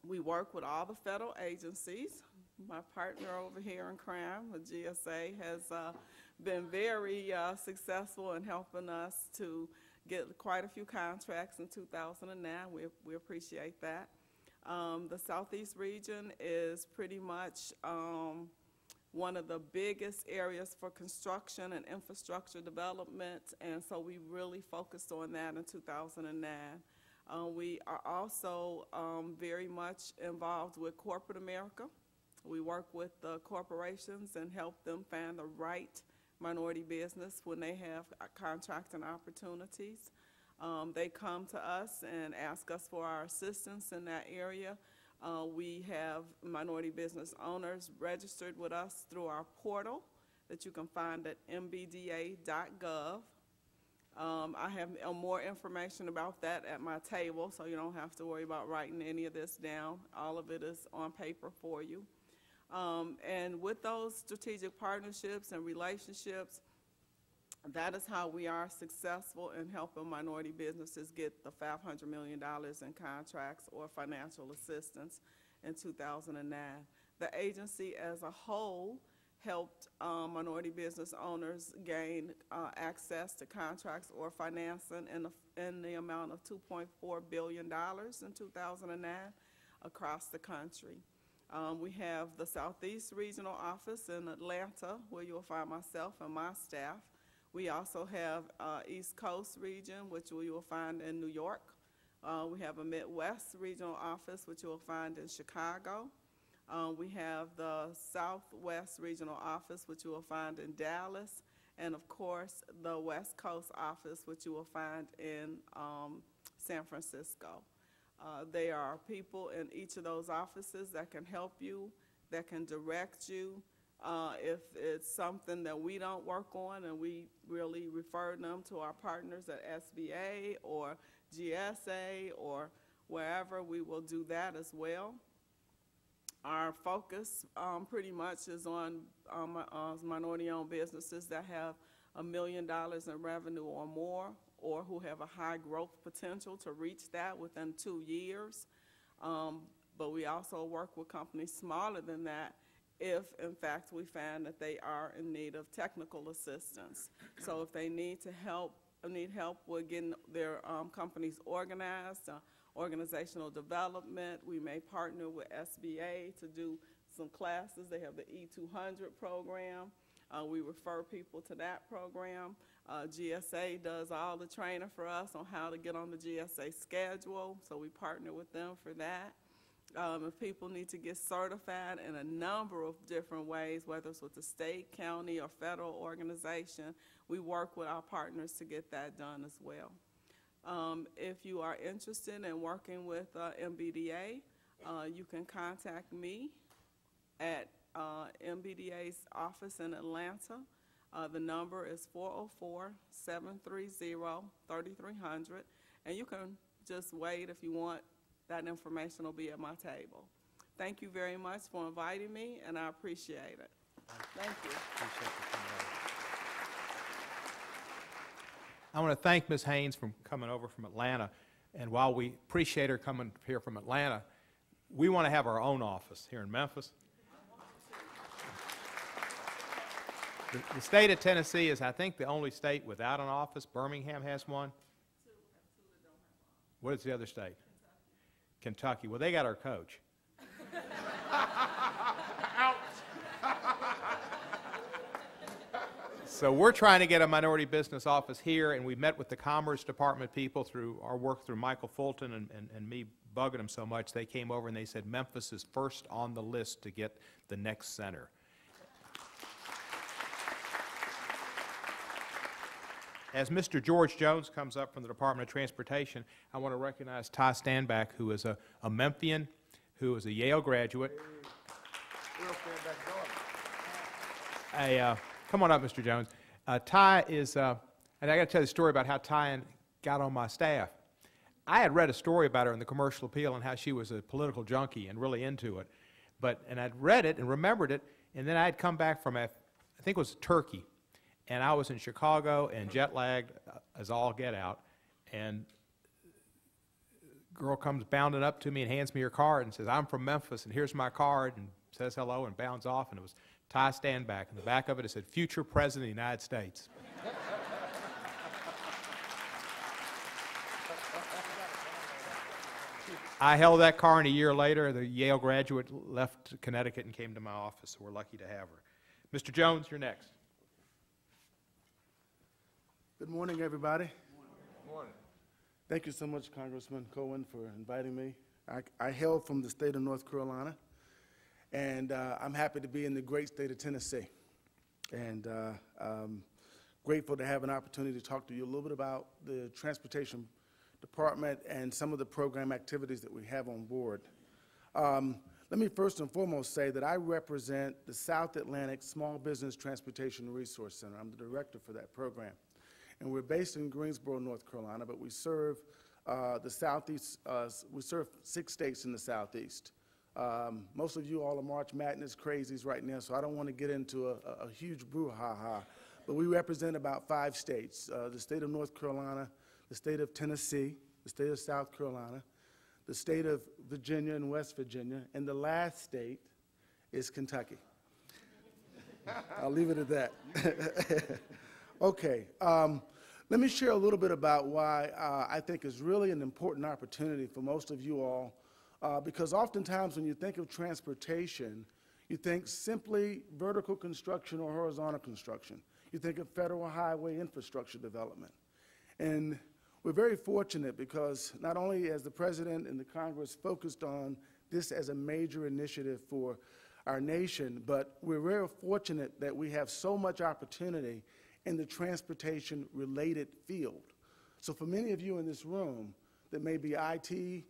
We work with all the federal agencies. My partner over here in crime, the GSA, has been very successful in helping us to get quite a few contracts in 2009. We appreciate that. The Southeast region is pretty much one of the biggest areas for construction and infrastructure development, and so we really focused on that in 2009. We are also very much involved with corporate America. We work with the corporations and help them find the right minority business when they have contracting opportunities. They come to us and ask us for our assistance in that area. We have minority business owners registered with us through our portal that you can find at mbda.gov. I have more information about that at my table, so you don't have to worry about writing any of this down. All of it is on paper for you. And with those strategic partnerships and relationships, that is how we are successful in helping minority businesses get the $500 million in contracts or financial assistance in 2009. The agency as a whole helped minority business owners gain access to contracts or financing in the amount of $2.4 billion in 2009 across the country. We have the Southeast Regional Office in Atlanta, where you'll find myself and my staff. We also have East Coast region, which you will find in New York. We have a Midwest Regional Office, which you will find in Chicago. We have the Southwest Regional Office, which you will find in Dallas. And of course, the West Coast Office, which you will find in San Francisco. There are people in each of those offices that can help you, that can direct you, If it's something that we don't work on and we really refer them to our partners at SBA or GSA or wherever, we will do that as well. Our focus pretty much is on minority-owned businesses that have $1 million in revenue or more, or who have a high growth potential to reach that within 2 years. But we also work with companies smaller than that if, in fact, we find that they are in need of technical assistance. So if they need help with getting their companies organized, organizational development, we may partner with SBA to do some classes. They have the E200 program. We refer people to that program. GSA does all the training for us on how to get on the GSA schedule, so we partner with them for that. If people need to get certified in a number of different ways, whether it's with the state, county, or federal organization, we work with our partners to get that done as well. If you are interested in working with MBDA, you can contact me at MBDA's office in Atlanta. The number is 404-730-3300, and you can just wait if you want. That information will be at my table. Thank you very much for inviting me, and I appreciate it. Thank you. I want to thank Ms. Haynes for coming over from Atlanta. And while we appreciate her coming here from Atlanta, we want to have our own office here in Memphis. The state of Tennessee is, I think, the only state without an office. Birmingham has one. What is the other state? Kentucky. Well, they got our coach. So we're trying to get a minority business office here, and we met with the Commerce Department people through our work through Michael Fulton and me bugging them so much. They came over and they said Memphis is first on the list to get the next center. As Mr. George Jones comes up from the Department of Transportation, I want to recognize Ty Standback, who is a Memphian, who is a Yale graduate. Come on up, Mr. Jones. Ty is, and I got to tell you a story about how Ty got on my staff. I had read a story about her in the Commercial Appeal and how she was a political junkie and really into it. And I'd read it and remembered it, and then I had come back from, I think it was Turkey, and I was in Chicago and jet lagged as all get out, and a girl comes bounding up to me and hands me her card and says, "I'm from Memphis, and here's my card," and says hello and bounds off, and it was Ty Standback. In the back of it, it said, "Future President of the United States." I held that car, and a year later, the Yale graduate left Connecticut and came to my office, so we're lucky to have her. Mr. Jones, you're next. Good morning, everybody. Good morning. Thank you so much, Congressman Cohen, for inviting me. I hail from the state of North Carolina, and I'm happy to be in the great state of Tennessee. And I'm grateful to have an opportunity to talk to you a little bit about the Transportation Department and some of the program activities that we have on board. Let me first and foremost say that I represent the South Atlantic Small Business Transportation Resource Center. I'm the director for that program. And we're based in Greensboro, North Carolina, but we serve the Southeast, we serve 6 states in the Southeast. Most of you all are March Madness crazies right now, so I don't want to get into a huge brouhaha, but we represent about 5 states, the state of North Carolina, the state of Tennessee, the state of South Carolina, the state of Virginia and West Virginia, and the last state is Kentucky. I'll leave it at that. Okay. Let me share a little bit about why I think it's really an important opportunity for most of you all, because oftentimes when you think of transportation, you think simply vertical construction or horizontal construction. You think of federal highway infrastructure development. And we're very fortunate because not only has the President and the Congress focused on this as a major initiative for our nation, but we're very fortunate that we have so much opportunity in the transportation-related field. So for many of you in this room that may be IT,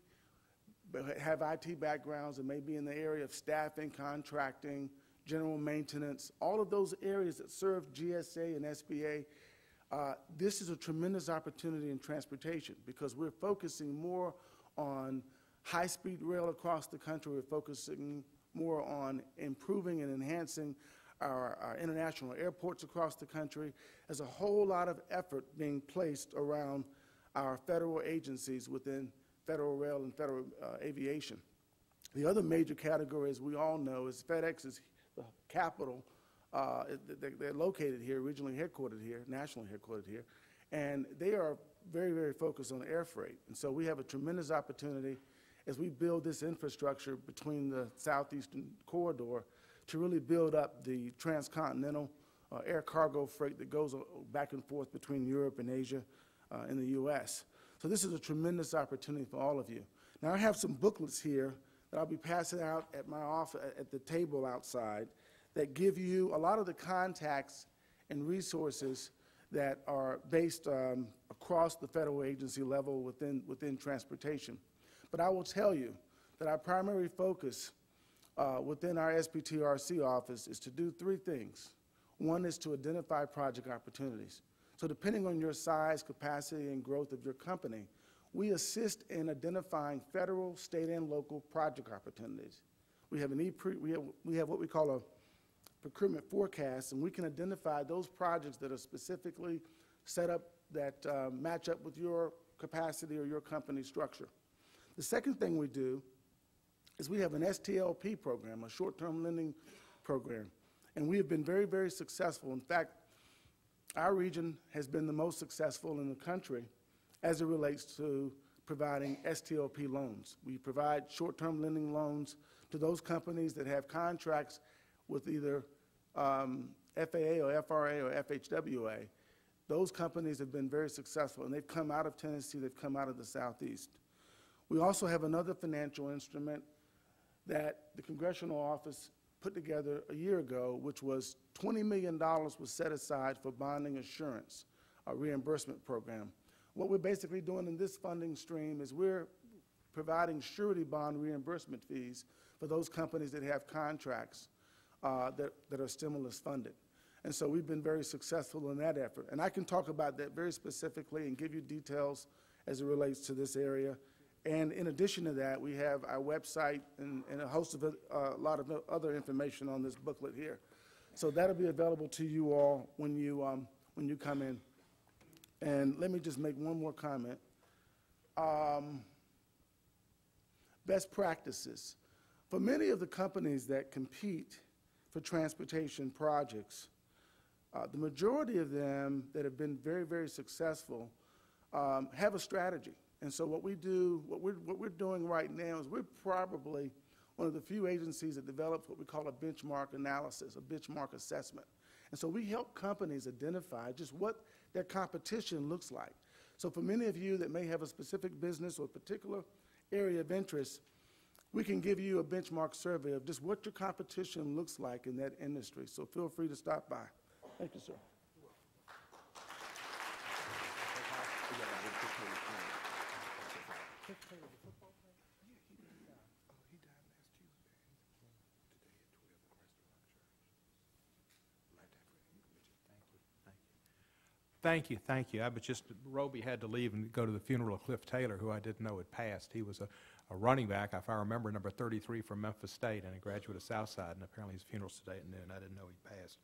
have IT backgrounds, and may be in the area of staffing, contracting, general maintenance, all of those areas that serve GSA and SBA. This is a tremendous opportunity in transportation because we're focusing more on high-speed rail across the country. We're focusing more on improving and enhancing our international airports across the country. There's a whole lot of effort being placed around our federal agencies within federal rail and federal aviation. The other major category, as we all know, is FedEx is the capital. They're located here, regionally headquartered here, nationally headquartered here, and they are very, very focused on air freight. And so we have a tremendous opportunity as we build this infrastructure between the southeastern corridor to really build up the transcontinental air cargo freight that goes back and forth between Europe and Asia and the U.S. So this is a tremendous opportunity for all of you. Now I have some booklets here that I'll be passing out at my office, at the table outside, that give you a lot of the contacts and resources that are based across the federal agency level within transportation. But I will tell you that our primary focus within our SPTRC office is to do three things. One is to identify project opportunities. So depending on your size, capacity, and growth of your company, we assist in identifying federal, state, and local project opportunities. We have we have what we call a procurement forecast, and we can identify those projects that are specifically set up that match up with your capacity or your company structure. The second thing we do is we have an STLP program, a short-term lending program, and we have been very, very successful. In fact, our region has been the most successful in the country as it relates to providing STLP loans. We provide short-term lending loans to those companies that have contracts with either FAA or FRA or FHWA. Those companies have been very successful, and they've come out of Tennessee, they've come out of the Southeast. We also have another financial instrument that the Congressional Office put together a year ago, which was $20 million was set aside for bonding assurance, a reimbursement program. What we're basically doing in this funding stream is we're providing surety bond reimbursement fees for those companies that have contracts that are stimulus funded. And so we've been very successful in that effort. And I can talk about that very specifically and give you details as it relates to this area. And in addition to that, we have our website and a host of a lot of other information on this booklet here. So that'll be available to you all when you come in. And let me just make one more comment. Best practices. For many of the companies that compete for transportation projects, the majority of them that have been very, very successful have a strategy. And so what we're doing right now is we're probably one of the few agencies that develops what we call a benchmark analysis, a benchmark assessment. And so we help companies identify just what their competition looks like. So for many of you that may have a specific business or a particular area of interest, we can give you a benchmark survey of just what your competition looks like in that industry. So feel free to stop by. Thank you, sir. Thank you, thank you. I was just, Roby had to leave and go to the funeral of Cliff Taylor, who I didn't know had passed. He was a running back, if I remember, number 33 from Memphis State, and a graduate of Southside, and apparently his funeral's today at noon. I didn't know he passed.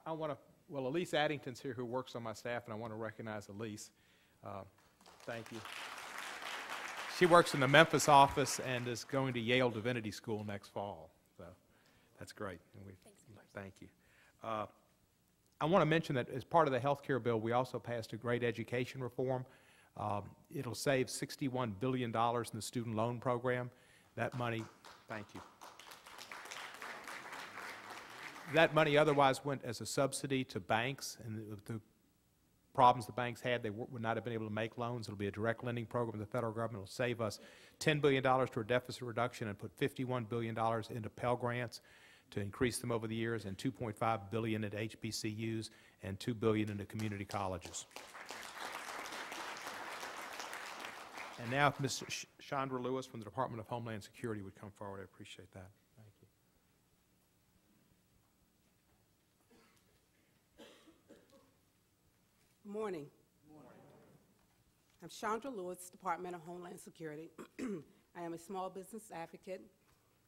I want to, well, Elise Addington's here, who works on my staff, and I want to recognize Elise. Thank you. She works in the Memphis office and is going to Yale Divinity School next fall, so that's great. And thank you. I want to mention that as part of the health care bill, we also passed a great education reform. It'll save $61 billion in the student loan program. That money, thank you. That money otherwise went as a subsidy to banks, and the problems the banks had, they would not have been able to make loans. It'll be a direct lending program. The federal government will save us $10 billion toward deficit reduction and put $51 billion into Pell Grants to increase them over the years, and $2.5 billion at HBCUs and $2 billion into community colleges. And now if Ms. Chandra Lewis from the Department of Homeland Security would come forward, I appreciate that. Thank you. Morning. I'm Chandra Lewis, Department of Homeland Security. I am a small business advocate.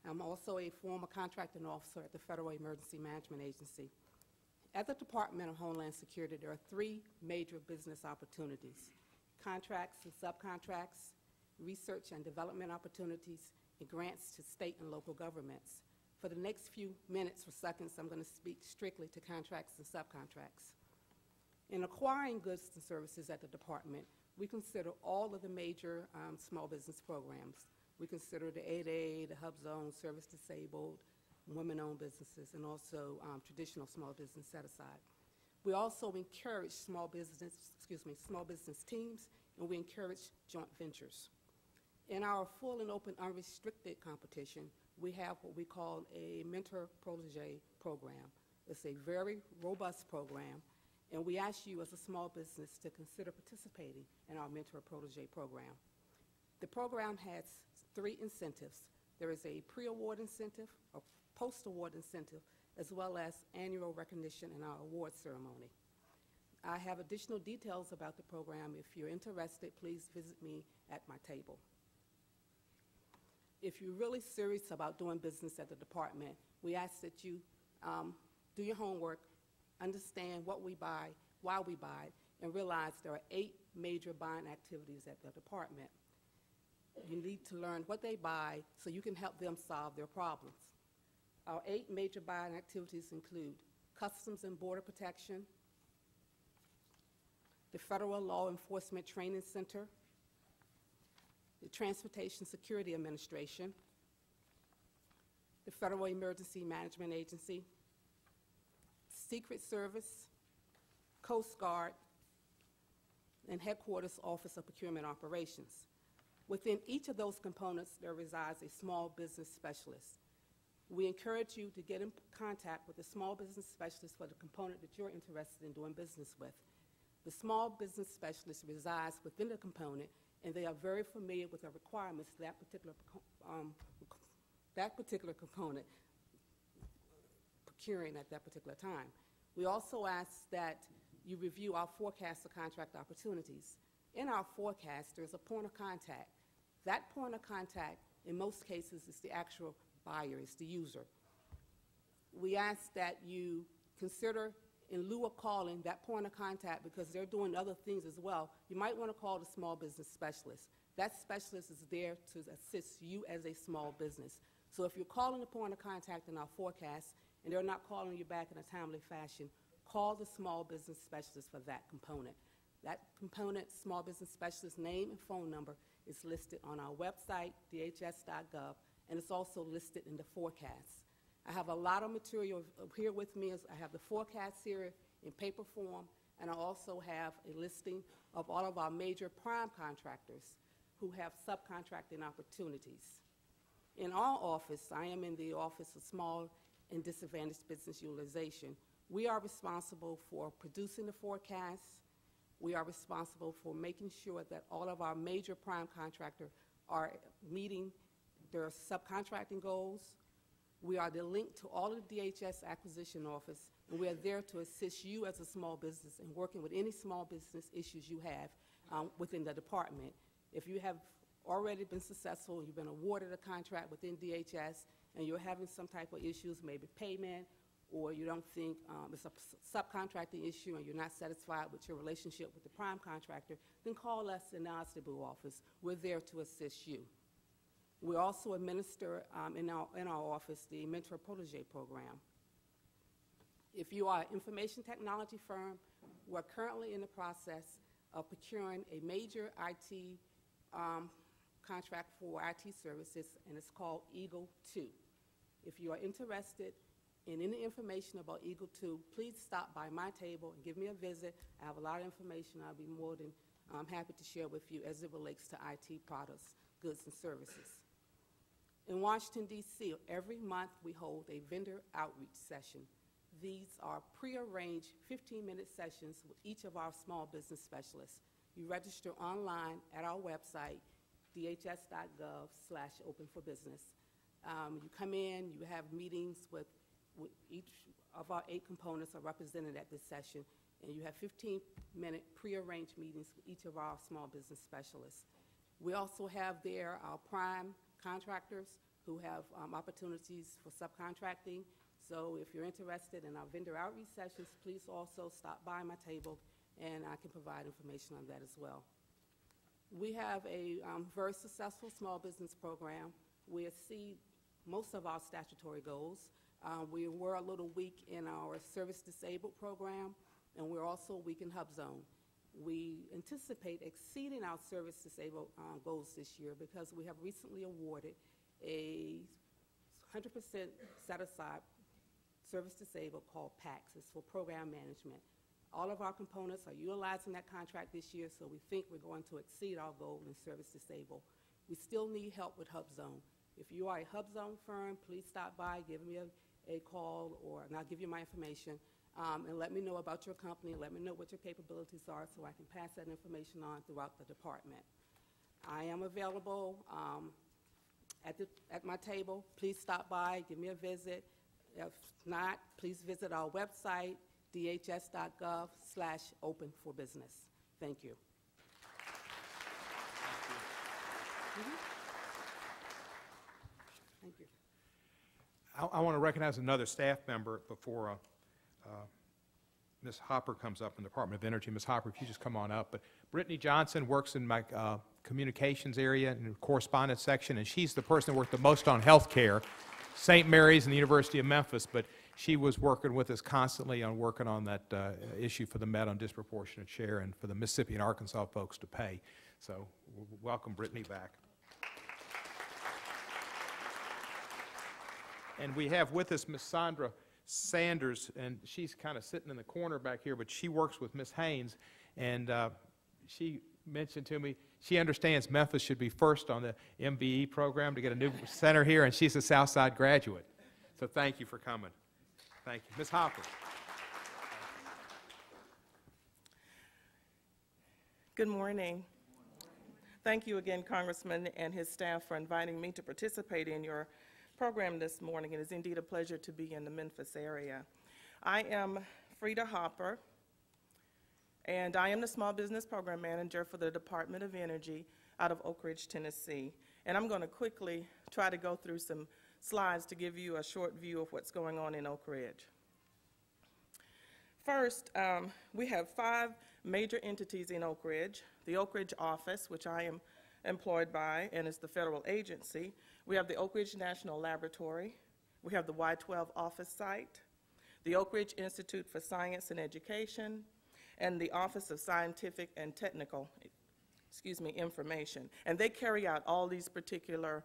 I'm also a former contracting officer at the Federal Emergency Management Agency. At the Department of Homeland Security, there are three major business opportunities: contracts and subcontracts, research and development opportunities, and grants to state and local governments. For the next few minutes or seconds, I'm going to speak strictly to contracts and subcontracts. In acquiring goods and services at the department, we consider all of the major small business programs. We consider the 8A, the Hub Zone, Service Disabled, women-owned businesses, and also traditional small business set-aside. We also encourage small business teams, and we encourage joint ventures. In our full and open unrestricted competition, we have what we call a mentor-protege program. It's a very robust program, and we ask you as a small business to consider participating in our mentor-protege program. The program has three incentives. There is a pre-award incentive, a post-award incentive, as well as annual recognition in our award ceremony. I have additional details about the program. If you're interested, please visit me at my table. If you're really serious about doing business at the department, we ask that you do your homework, understand what we buy, why we buy it, and realize there are 8 major buying activities at the department. You need to learn what they buy so you can help them solve their problems. Our 8 major buying activities include Customs and Border Protection, the Federal Law Enforcement Training Center, the Transportation Security Administration, the Federal Emergency Management Agency, Secret Service, Coast Guard, and Headquarters Office of Procurement Operations. Within each of those components, there resides a small business specialist. We encourage you to get in contact with a small business specialist for the component that you're interested in doing business with. The small business specialist resides within the component, and they are very familiar with the requirements of that particular component procuring at that particular time. We also ask that you review our forecast of contract opportunities. In our forecast, there's a point of contact. That point of contact, in most cases, is the actual buyer, is the user. We ask that you consider, in lieu of calling that point of contact, because they're doing other things as well, you might want to call the small business specialist. That specialist is there to assist you as a small business. So if you're calling the point of contact in our forecast and they're not calling you back in a timely fashion, call the small business specialist for that component. That component, small business specialist name and phone number, is listed on our website, dhs.gov, and it's also listed in the forecast. I have a lot of material here with me. I have the forecast here in paper form, and I also have a listing of all of our major prime contractors who have subcontracting opportunities. In our office, I am in the Office of Small and Disadvantaged Business Utilization. We are responsible for producing the forecast. We are responsible for making sure that all of our major prime contractors are meeting their subcontracting goals. We are the link to all of the DHS Acquisition Office, and we are there to assist you as a small business in working with any small business issues you have within the department. If you have already been successful, you've been awarded a contract within DHS, and you're having some type of issues, maybe payment, or you don't think it's a subcontracting issue and you're not satisfied with your relationship with the prime contractor, then call us in the OSDBU office. We're there to assist you. We also administer in our office the Mentor Protege program. If you are an information technology firm, we're currently in the process of procuring a major IT contract for IT services, and it's called Eagle 2. If you are interested in any information about Eagle 2, please stop by my table and give me a visit. I have a lot of information I'll be more than happy to share with you as it relates to IT products, goods, and services. In Washington, D.C., every month we hold a vendor outreach session. These are prearranged 15-minute sessions with each of our small business specialists. You register online at our website, dhs.gov/open-for-business. You come in, you have meetings with each of our 8 components are represented at this session. and you have 15-minute pre-arranged meetings with each of our small business specialists. We also have there our prime contractors who have opportunities for subcontracting. So if you're interested in our vendor outreach sessions, please also stop by my table, and I can provide information on that as well. We have a very successful small business program. We exceed most of our statutory goals. We were a little weak in our service disabled program, and we're also weak in Hub Zone. We anticipate exceeding our service disabled goals this year because we have recently awarded a 100% set aside service disabled called PACS. It's for program management. All of our components are utilizing that contract this year, so we think we're going to exceed our goal in service disabled. We still need help with Hub Zone. If you are a Hub Zone firm, please stop by, give me a call, and I'll give you my information, and let me know about your company, let me know what your capabilities are so I can pass that information on throughout the department. I am available at my table. Please stop by, give me a visit. If not, please visit our website, dhs.gov/open-for-business. Thank you. Thank you. I want to recognize another staff member before Ms. Hopper comes up in the Department of Energy. Ms. Hopper, if you just come on up. But Brittany Johnson works in my communications area in the correspondence section, and she's the person that worked the most on health care, St. Mary's and the University of Memphis, but she was working with us constantly on working on that issue for the Met on disproportionate share and for the Mississippi and Arkansas folks to pay. So welcome Brittany back. And we have with us Ms. Sandra Sanders, and she's kind of sitting in the corner back here, but she works with Ms. Haynes, and she mentioned to me she understands Memphis should be first on the MBE program to get a new center here, and she's a Southside graduate. So thank you for coming. Thank you. Ms. Hopper. Good morning. Thank you again, Congressman and his staff, for inviting me to participate in your program this morning. It is indeed a pleasure to be in the Memphis area. I am Frida Hopper, and I am the Small Business Program Manager for the Department of Energy out of Oak Ridge, Tennessee. And I'm going to quickly try to go through some slides to give you a short view of what's going on in Oak Ridge. First, we have 5 major entities in Oak Ridge. The Oak Ridge office, which I am employed by and is the federal agency. We have the Oak Ridge National Laboratory. We have the Y-12 office site, the Oak Ridge Institute for Science and Education, and the Office of Scientific and Technical, Information. And they carry out all these particular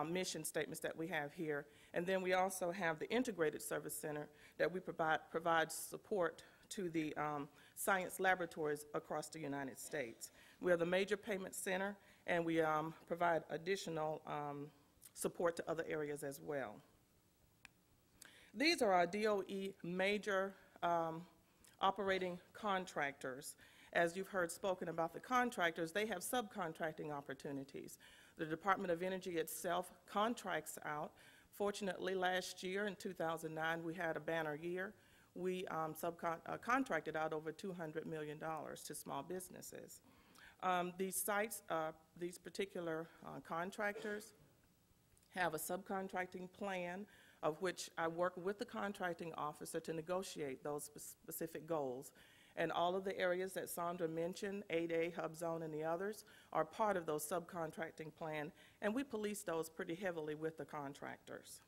mission statements that we have here. And then we also have the Integrated Service Center that we provide support to the science laboratories across the United States. We are the major payment center, and we provide additional support to other areas as well. These are our DOE major operating contractors. As you've heard spoken about the contractors, they have subcontracting opportunities. The Department of Energy itself contracts out. Fortunately, last year in 2009, we had a banner year. We contracted out over $200 million to small businesses. These sites, these particular contractors have a subcontracting plan of which I work with the contracting officer to negotiate those specific goals. And all of the areas that Sandra mentioned, 8A, Hub Zone, and the others, are part of those subcontracting plan, and we police those pretty heavily with the contractors.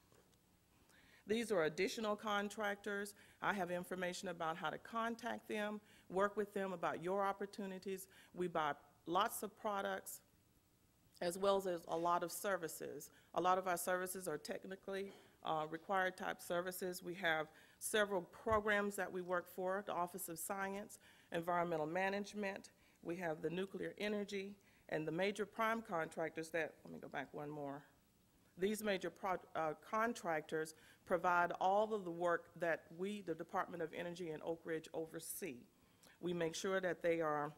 These are additional contractors. I have information about how to contact them, work with them about your opportunities. We buy lots of products as well as a lot of services. A lot of our services are technically required type services. We have several programs that we work for, the Office of Science, Environmental Management. We have the nuclear energy and the major prime contractors that, let me go back one more. These major contractors provide all of the work that we, the Department of Energy and Oak Ridge, oversee. We make sure that they are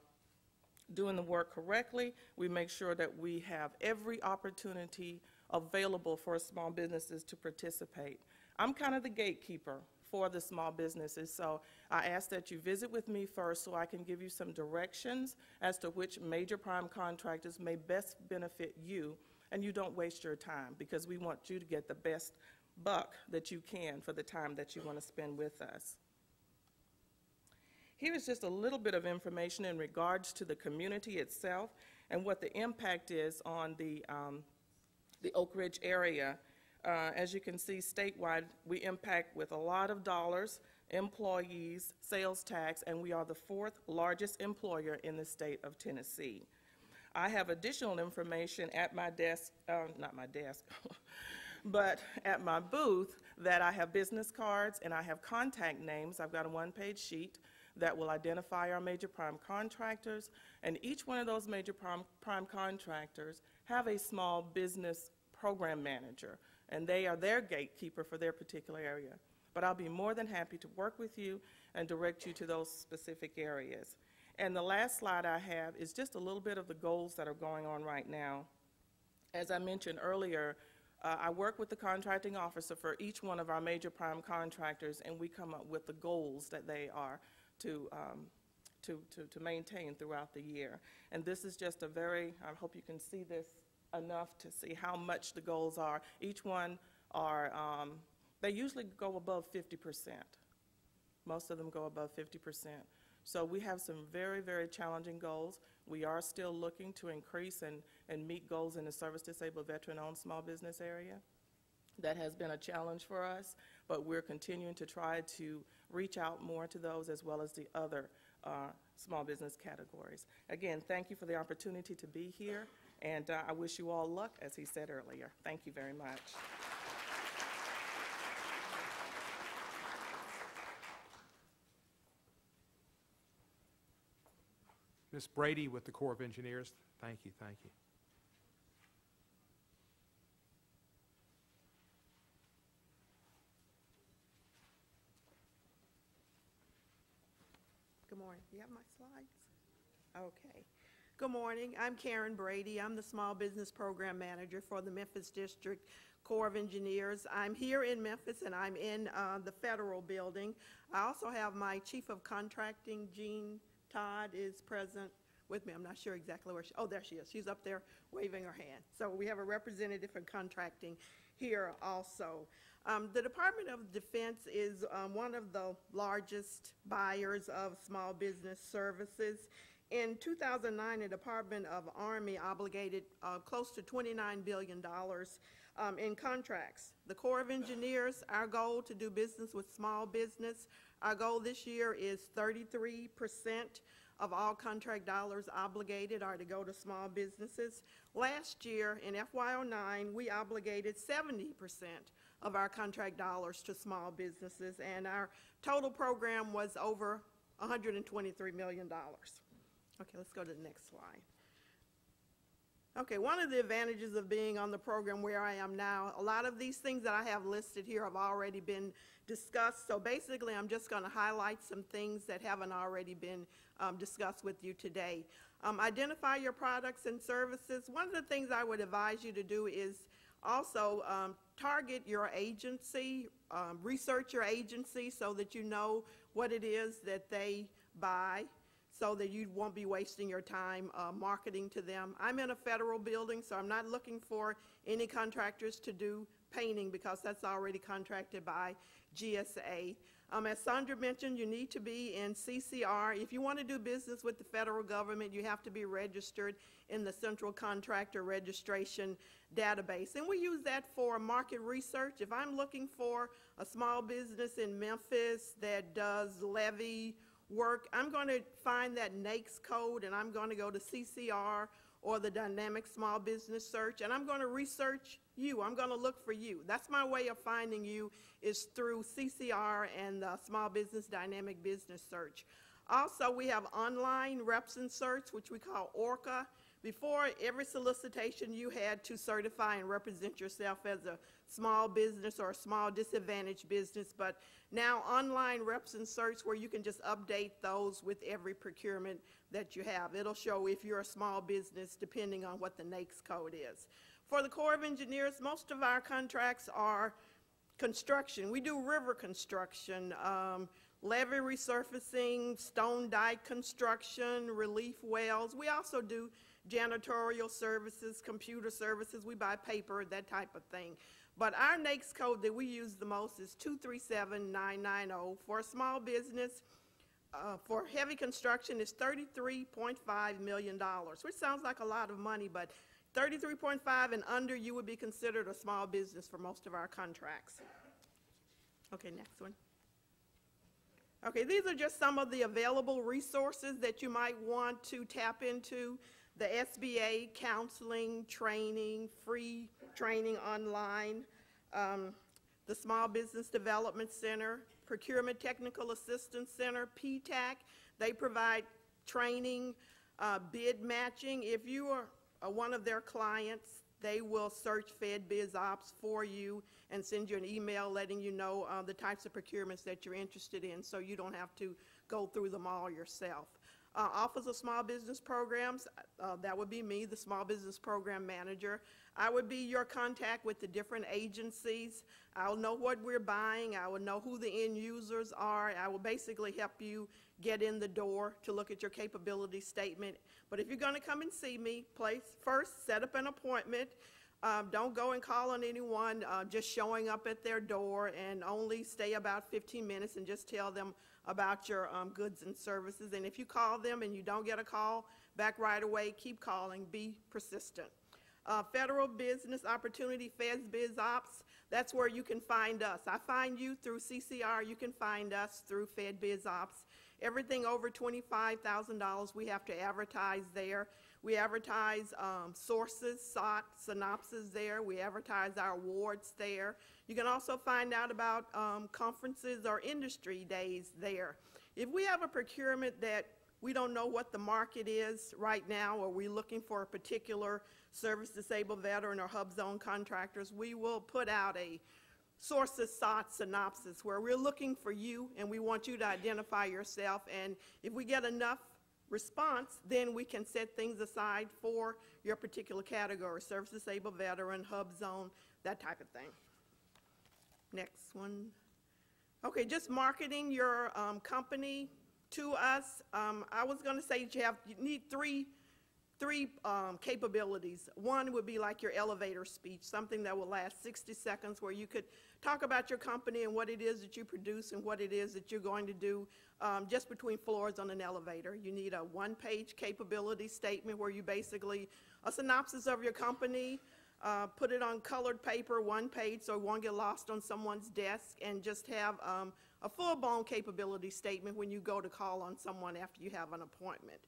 doing the work correctly. We make sure that we have every opportunity available for small businesses to participate. I'm kind of the gatekeeper for the small businesses. So I ask that you visit with me first so I can give you some directions as to which major prime contractors may best benefit you, and you don't waste your time, because we want you to get the best buck that you can for the time that you want to spend with us. Here is just a little bit of information in regards to the community itself and what the impact is on the Oak Ridge area. As you can see, statewide, we impact with a lot of dollars, employees, sales tax, and we are the 4th largest employer in the state of Tennessee. I have additional information at my desk, not my desk, but at my booth, that I have business cards and I have contact names. I've got a one-page sheet that will identify our major prime contractors, and each one of those major prime contractors have a small business program manager, and they are their gatekeeper for their particular area. But I'll be more than happy to work with you and direct you to those specific areas. And the last slide I have is just a little bit of the goals that are going on right now. As I mentioned earlier, I work with the contracting officer for each one of our major prime contractors, and we come up with the goals that they are to maintain throughout the year. And this is just a very, I hope you can see this enough to see how much the goals are. Each one are, they usually go above 50%. Most of them go above 50%. So we have some very, very challenging goals. We are still looking to increase and meet goals in the service-disabled veteran-owned small business area. That has been a challenge for us, but we're continuing to try to reach out more to those as well as the other small business categories. Again, thank you for the opportunity to be here, and I wish you all luck, as he said earlier. Thank you very much. Ms. Brady with the Corps of Engineers, thank you, thank you. Good morning. You have my slides? Okay. Good morning. I'm Karen Brady. I'm the Small Business Program Manager for the Memphis District Corps of Engineers. I'm here in Memphis, and I'm in the Federal Building. I also have my Chief of Contracting, Jean Todd, is present with me. I'm not sure exactly where oh, there she is. She's up there waving her hand. So we have a representative from contracting here also. The Department of Defense is one of the largest buyers of small business services. In 2009, the Department of Army obligated close to $29 billion in contracts. The Corps of Engineers, our goal to do business with small business, our goal this year is 33% of all contract dollars obligated are to go to small businesses. Last year, in FY09, we obligated 70% of our contract dollars to small businesses, and our total program was over $123 million. Okay, let's go to the next slide. Okay, one of the advantages of being on the program where I am now, a lot of these things that I have listed here have already been discussed, so basically I'm just going to highlight some things that haven't already been discussed with you today. Identify your products and services. One of the things I would advise you to do is also target your agency, research your agency so that you know what it is that they buy, so that you won't be wasting your time marketing to them. I'm in a federal building, so I'm not looking for any contractors to do painting because that's already contracted by GSA. As Sandra mentioned, you need to be in CCR. If you want to do business with the federal government, you have to be registered in the Central Contractor Registration Database. And we use that for market research. If I'm looking for a small business in Memphis that does levy work, I'm going to find that NAICS code, and I'm going to go to CCR or the Dynamic Small Business Search, and I'm going to research you. I'm going to look for you. That's my way of finding you, is through CCR and the Small Business Dynamic Business Search. Also, we have online reps and certs, which we call ORCA. Before, every solicitation you had to certify and represent yourself as a small business or a small disadvantaged business, but now online reps and certs where you can just update those with every procurement that you have. It'll show if you're a small business depending on what the NAICS code is. For the Corps of Engineers, most of our contracts are construction. We do river construction, levee resurfacing, stone dike construction, relief wells. We also do janitorial services, computer services. We buy paper, that type of thing. But our NAICS code that we use the most is 237990. For a small business, for heavy construction, is $33.5 million, which sounds like a lot of money, but 33.5 and under, you would be considered a small business for most of our contracts. Okay, next one. Okay, these are just some of the available resources that you might want to tap into. The SBA, counseling, training, free training online, the Small Business Development Center, Procurement Technical Assistance Center, PTAC. They provide training, bid matching. If you are one of their clients, they will search FedBizOps for you and send you an email letting you know the types of procurements that you're interested in, so you don't have to go through them all yourself. Office of Small Business Programs, that would be me, the Small Business Program Manager. I would be your contact with the different agencies. I'll know what we're buying. I will know who the end users are. I will basically help you get in the door to look at your capability statement. But if you're going to come and see me, first set up an appointment. Don't go and call on anyone, just showing up at their door, and only stay about 15 minutes and just tell them about your goods and services. And if you call them and you don't get a call back right away, keep calling, be persistent. Federal Business Opportunity, FedBizOps, that's where you can find us. I find you through CCR, you can find us through FedBizOps. Everything over $25,000, we have to advertise there. We advertise sources, SOT, synopsis there. We advertise our awards there. You can also find out about conferences or industry days there. If we have a procurement that we don't know what the market is right now, or we're looking for a particular service-disabled veteran or hub zone contractors, we will put out a sources, SOT, synopsis, where we're looking for you and we want you to identify yourself. And if we get enough response, then we can set things aside for your particular category, service-disabled veteran, hub zone, that type of thing. Next one. Okay, just marketing your company to us. I was going to say that you need three capabilities. One would be like your elevator speech, something that will last 60 seconds, where you could talk about your company and what it is that you produce and what it is that you're going to do just between floors on an elevator. You need a one-page capability statement where you basically, a synopsis of your company, put it on colored paper, one page, so it won't get lost on someone's desk, and just have a full-blown capability statement when you go to call on someone after you have an appointment.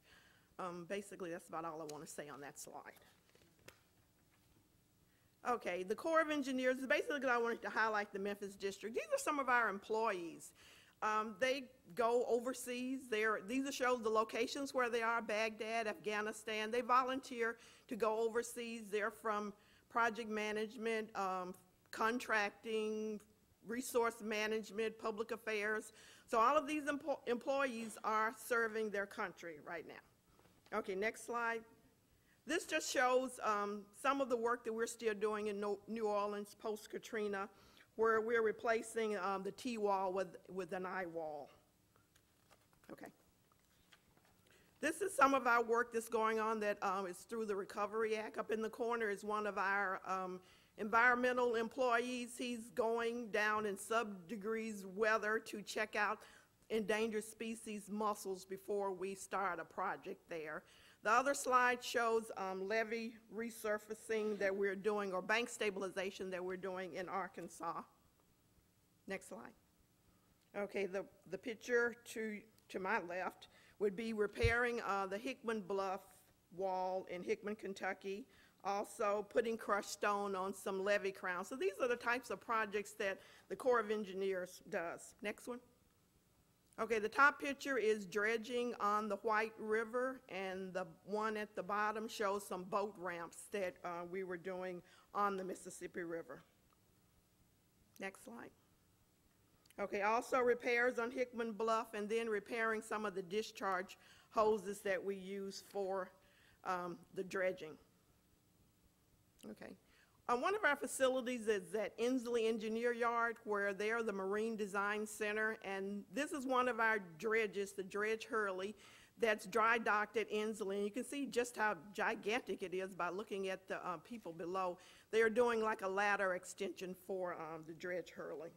Basically, that's about all I want to say on that slide. Okay, the Corps of Engineers is basically, I wanted to highlight the Memphis district. These are some of our employees. They go overseas. These shows the locations where they are: Baghdad, Afghanistan. They volunteer to go overseas. They're from project management, contracting, resource management, public affairs. So all of these employees are serving their country right now. Okay, next slide. This just shows some of the work that we're still doing in New Orleans post-Katrina, where we're replacing the T-wall with an I-wall. Okay. This is some of our work that's going on that is through the Recovery Act. Up in the corner is one of our environmental employees. He's going down in sub-degrees weather to check out endangered species mussels before we start a project there. The other slide shows levee resurfacing that we're doing, or bank stabilization that we're doing in Arkansas. Next slide. Okay, the picture to my left would be repairing the Hickman Bluff wall in Hickman, Kentucky. Also putting crushed stone on some levee crowns. So these are the types of projects that the Corps of Engineers does. Next one. Okay, the top picture is dredging on the White River, and the one at the bottom shows some boat ramps that we were doing on the Mississippi River. Next slide. Okay, also repairs on Hickman Bluff, and then repairing some of the discharge hoses that we use for the dredging. Okay. One of our facilities is at Inslee Engineer Yard, where they are the Marine Design Center, and this is one of our dredges, the Dredge Hurley, that's dry docked at Inslee. And you can see just how gigantic it is by looking at the people below. They are doing like a ladder extension for the Dredge Hurley.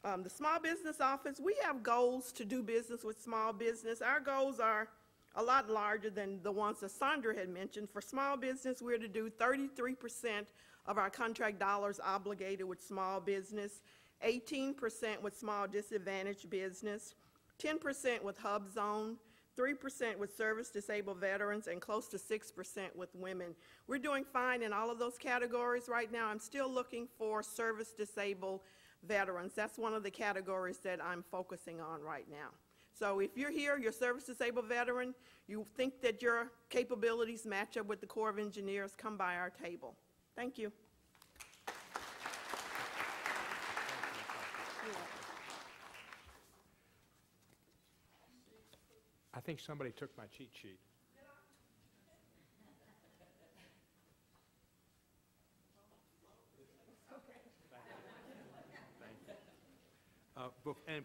The Small Business Office, we have goals to do business with small business. Our goals are a lot larger than the ones that Sandra had mentioned. For small business, we're to do 33% of our contract dollars obligated with small business, 18% with small disadvantaged business, 10% with hub zone, 3% with service-disabled veterans, and close to 6% with women. We're doing fine in all of those categories right now. I'm still looking for service-disabled veterans. That's one of the categories that I'm focusing on right now. So if you're here, you're a service-disabled veteran, you think that your capabilities match up with the Corps of Engineers, come by our table. Thank you. I think somebody took my cheat sheet.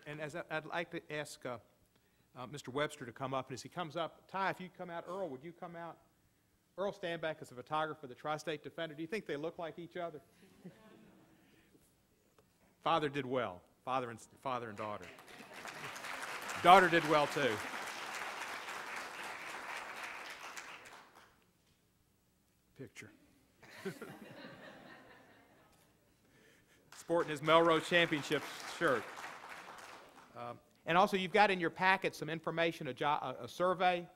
And as I'd like to ask Mr. Webster to come up, and as he comes up, Ty, if you come out, Earl, would you come out? Earl Standback is a photographer, the Tri-State Defender. Do you think they look like each other? Father did well, father and daughter. Daughter did well, too. Picture. Sporting his Melrose Championship shirt. And also, you've got in your packet some information, a survey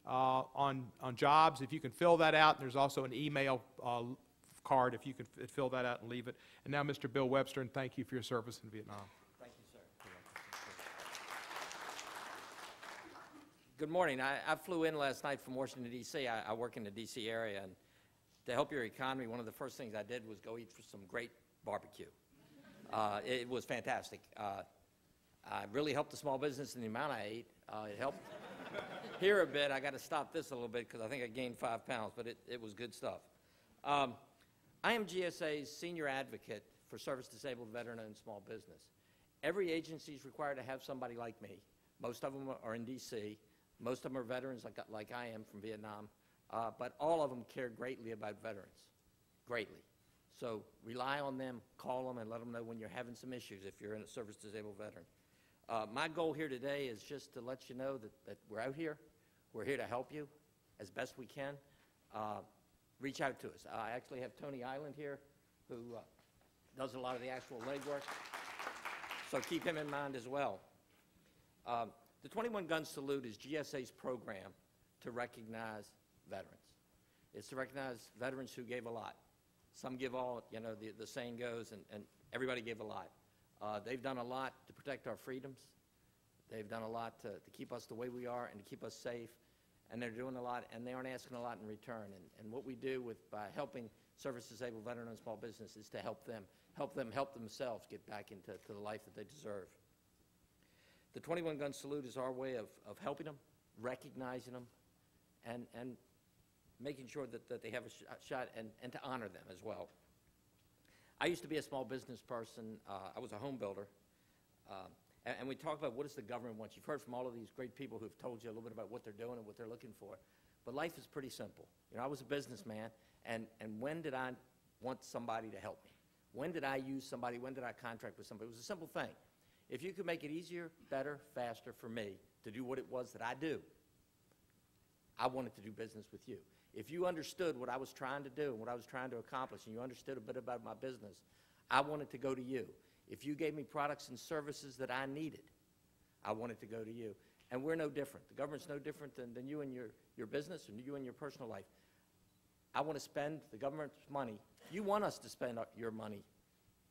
on jobs. If you can fill that out, there's also an email card if you can fill that out and leave it. And now, Mr. Bill Webster, and thank you for your service in Vietnam. Thank you, sir. Good morning. I flew in last night from Washington, D.C. I work in the D.C. area, and to help your economy, one of the first things I did was go eat for some great barbecue. It was fantastic. I really helped the small business in the amount I ate. It helped here a bit. I got to stop this a little bit because I think I gained 5 pounds, but it was good stuff. I am GSA's senior advocate for service-disabled, veteran-owned small business. Every agency is required to have somebody like me. Most of them are in D.C. Most of them are veterans like I am from Vietnam, but all of them care greatly about veterans, greatly. So rely on them, call them, and let them know when you're having some issues if you're in a service-disabled veteran. My goal here today is just to let you know that we're out here. We're here to help you as best we can. Reach out to us. I actually have Tony Island here who does a lot of the actual legwork, so keep him in mind as well. The 21 Gun Salute is GSA's program to recognize veterans. It's to recognize veterans who gave a lot. Some give all, you know, the saying goes, and everybody gave a lot. They've done a lot to protect our freedoms. They've done a lot to keep us the way we are and to keep us safe. And they're doing a lot, and they aren't asking a lot in return. And what we do by helping service-disabled veteran-owned small business is to help themselves get back into the life that they deserve. The 21 Gun Salute is our way of helping them, recognizing them, and making sure that they have a shot and to honor them as well. I used to be a small business person. I was a home builder. And we talk about what does the government want. You've heard from all of these great people who've told you a little bit about what they're doing and what they're looking for. But life is pretty simple. You know, I was a businessman, and when did I want somebody to help me? When did I use somebody? When did I contract with somebody? It was a simple thing. If you could make it easier, better, faster for me to do what it was that I do, I wanted to do business with you. If you understood what I was trying to do and what I was trying to accomplish, and you understood a bit about my business, I wanted to go to you. If you gave me products and services that I needed, I wanted to go to you. And we're no different. The government's no different than you and your business and you and your personal life. I want to spend the government's money. You want us to spend your money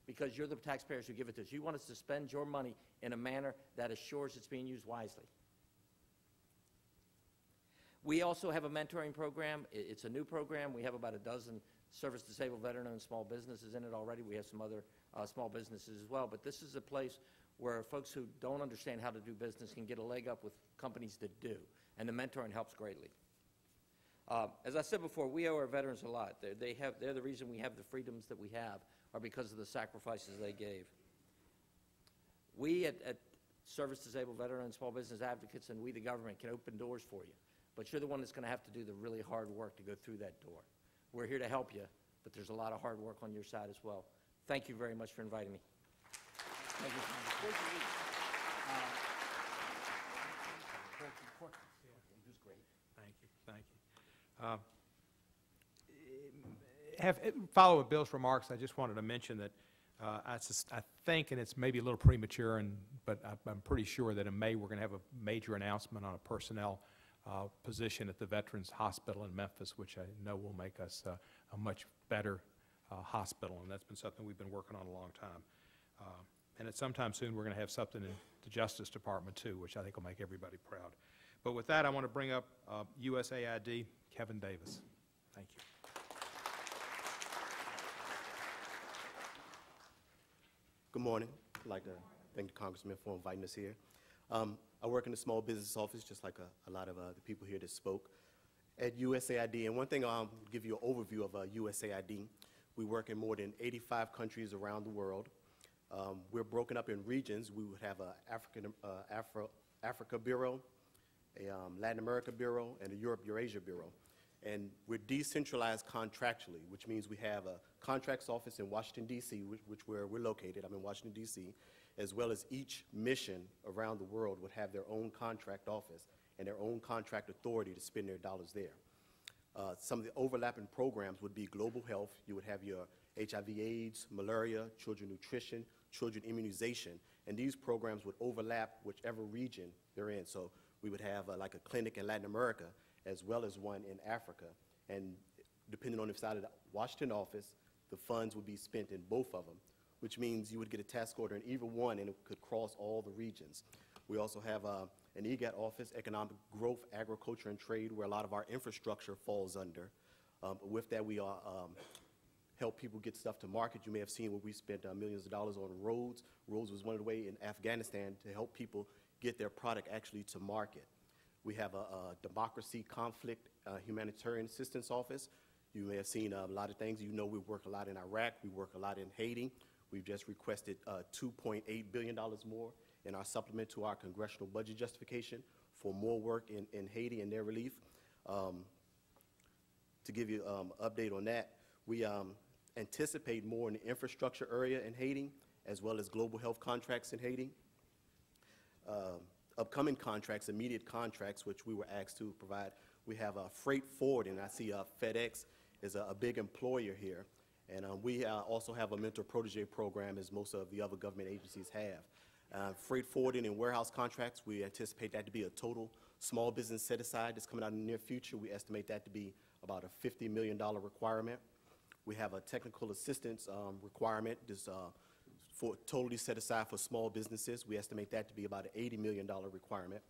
because you're the taxpayers who give it to us. You want us to spend your money in a manner that assures it's being used wisely. We also have a mentoring program. It's a new program. We have about a dozen service-disabled, veteran-owned small businesses in it already. We have some other small businesses as well. But this is a place where folks who don't understand how to do business can get a leg up with companies that do. And the mentoring helps greatly. As I said before, we owe our veterans a lot. They're the reason we have the freedoms that we have, are because of the sacrifices they gave. We at Service Disabled Veteran and Small Business Advocates and we, the government, can open doors for you. But you're the one that's going to have to do the really hard work to go through that door. We're here to help you, but there's a lot of hard work on your side as well. Thank you very much for inviting me. Thank you. Thank you. Follow with Bill's remarks, I just wanted to mention that I think, and it's maybe a little premature, but I'm pretty sure that in May we're going to have a major announcement on a personnel position at the Veterans Hospital in Memphis, which I know will make us a much better hospital, and that's been something we've been working on a long time. And at sometime soon we're going to have something in the Justice Department too, which I think will make everybody proud. But with that, I want to bring up USAID, Kevin Davis. Thank you. Good morning. I'd like to thank the Congressman for inviting us here. I work in the small business office, just like a lot of the people here that spoke at USAID. And one thing, I'll give you an overview of USAID. We work in more than 85 countries around the world. We're broken up in regions. We would have an Africa Bureau, a Latin America Bureau, and a Europe-Eurasia Bureau. And we're decentralized contractually, which means we have a contracts office in Washington, D.C., where we're located. I'm in Washington, D.C., as well as each mission around the world would have their own contract office and their own contract authority to spend their dollars there. Some of the overlapping programs would be global health. You would have your HIV/AIDS, malaria, children nutrition, children immunization, and these programs would overlap whichever region they're in. So we would have like a clinic in Latin America as well as one in Africa. And depending on the side of the Washington office, the funds would be spent in both of them, which means you would get a task order in either one and it could cross all the regions. We also have an EGAT office, Economic Growth, Agriculture, and Trade, where a lot of our infrastructure falls under. With that, we help people get stuff to market. You may have seen where we spent millions of dollars on roads. Roads was one of the ways in Afghanistan to help people get their product actually to market. We have a democracy, conflict, humanitarian assistance office. You may have seen a lot of things. You know we work a lot in Iraq. We work a lot in Haiti. We've just requested $2.8 billion more in our supplement to our congressional budget justification for more work in Haiti and their relief. To give you an update on that, we anticipate more in the infrastructure area in Haiti, as well as global health contracts in Haiti. Upcoming contracts, immediate contracts, which we were asked to provide. We have freight forwarding. I see FedEx is a big employer here. And we also have a mentor-protege program, as most of the other government agencies have. Freight forwarding and warehouse contracts, we anticipate that to be a total small business set-aside that's coming out in the near future. We estimate that to be about a $50 million requirement. We have a technical assistance requirement that's totally set aside for small businesses. We estimate that to be about an $80 million requirement.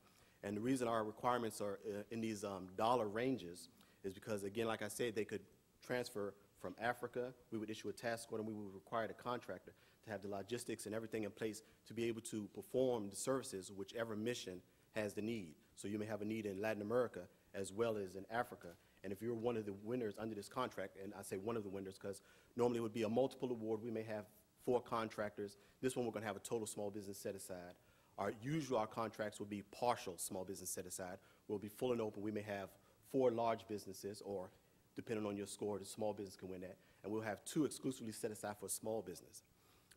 And the reason our requirements are in these dollar ranges is because, again, like I said, they could transfer from Africa. We would issue a task order, and we would require the contractor to have the logistics and everything in place to be able to perform the services whichever mission has the need. So you may have a need in Latin America as well as in Africa. And if you're one of the winners under this contract, and I say one of the winners because normally it would be a multiple award, we may have 4 contractors. This one we're going to have a total small business set aside. Our contracts will be partial small business set aside. We'll be full and open. We may have 4 large businesses, or depending on your score, the small business can win that. And we'll have 2 exclusively set aside for small business.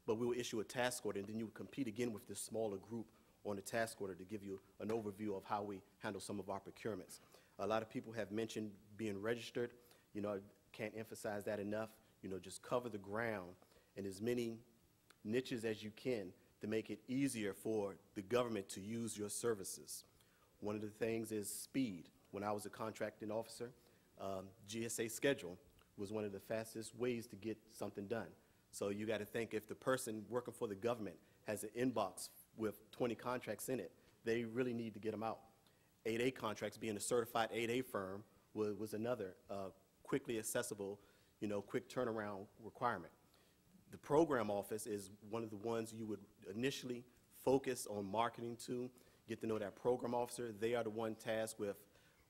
But we will issue a task order, and then you will compete again with this smaller group on the task order to give you an overview of how we handle some of our procurements. A lot of people have mentioned being registered. You know, I can't emphasize that enough. You know, just cover the ground in as many niches as you can to make it easier for the government to use your services. One of the things is speed. When I was a contracting officer, GSA schedule was one of the fastest ways to get something done. So you got to think, if the person working for the government has an inbox with 20 contracts in it, they really need to get them out. 8A contracts, being a certified 8A firm, was another quickly accessible, you know, quick turnaround requirement. The program office is one of the ones you would initially focus on marketing to, get to know that program officer. They are the one tasked with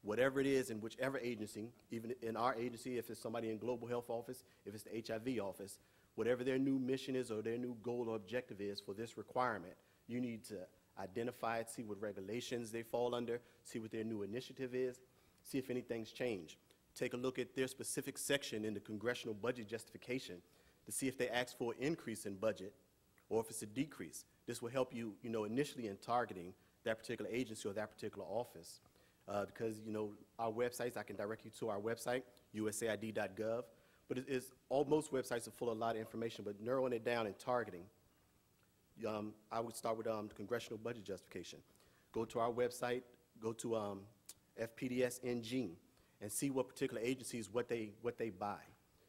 whatever it is in whichever agency, even in our agency, if it's somebody in global health office, if it's the HIV office, whatever their new mission is or their new goal or objective is for this requirement, you need to identify it, see what regulations they fall under, see what their new initiative is, see if anything's changed. Take a look at their specific section in the congressional budget justification to see if they ask for an increase in budget or if it's a decrease. This will help you, initially in targeting that particular agency or that particular office. Because, our websites, I can direct you to our website, usaid.gov, but most websites are full of a lot of information, but narrowing it down and targeting, I would start with the congressional budget justification. Go to our website, go to FPDS NG, and see what particular agencies, what they buy.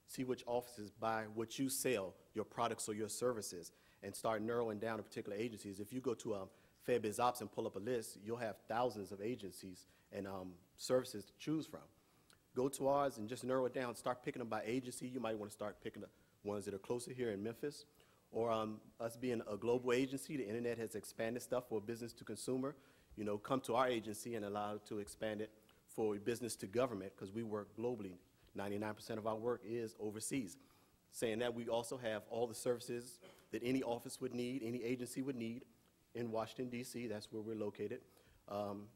See which offices buy what you sell, your products or your services, and start narrowing down to particular agencies. If you go to FedBizOps and pull up a list, you'll have thousands of agencies and services to choose from. Go to ours and just narrow it down. Start picking them by agency. You might want to start picking the ones that are closer here in Memphis. Or us being a global agency, the internet has expanded stuff for business to consumer. Come to our agency and allow it to expand it for business to government, because we work globally. 99% of our work is overseas. Saying that, we also have all the services that any office would need, any agency would need in Washington, D.C. That's where we're located. From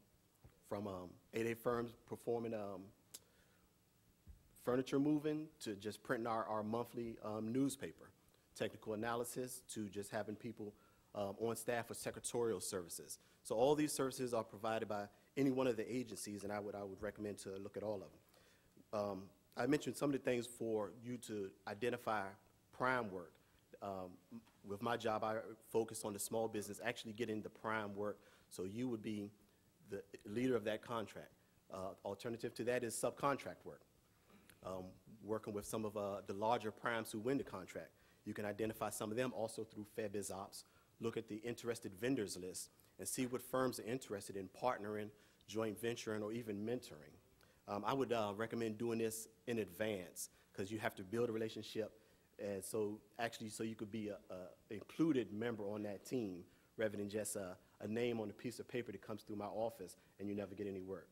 8A firms performing furniture moving to just printing our monthly newspaper, technical analysis to just having people on staff for secretarial services. So all these services are provided by any one of the agencies, and I would recommend to look at all of them. I mentioned some of the things for you to identify prime work. With my job, I focus on the small business, actually getting the prime work, so you would be the leader of that contract. Alternative to that is subcontract work, working with some of the larger primes who win the contract. You can identify some of them also through FedBizOps. Look at the interested vendors list and see what firms are interested in partnering, joint venturing, or even mentoring. I would recommend doing this in advance, because you have to build a relationship, and so you could be a included member on that team rather than just a name on a piece of paper that comes through my office and you never get any work.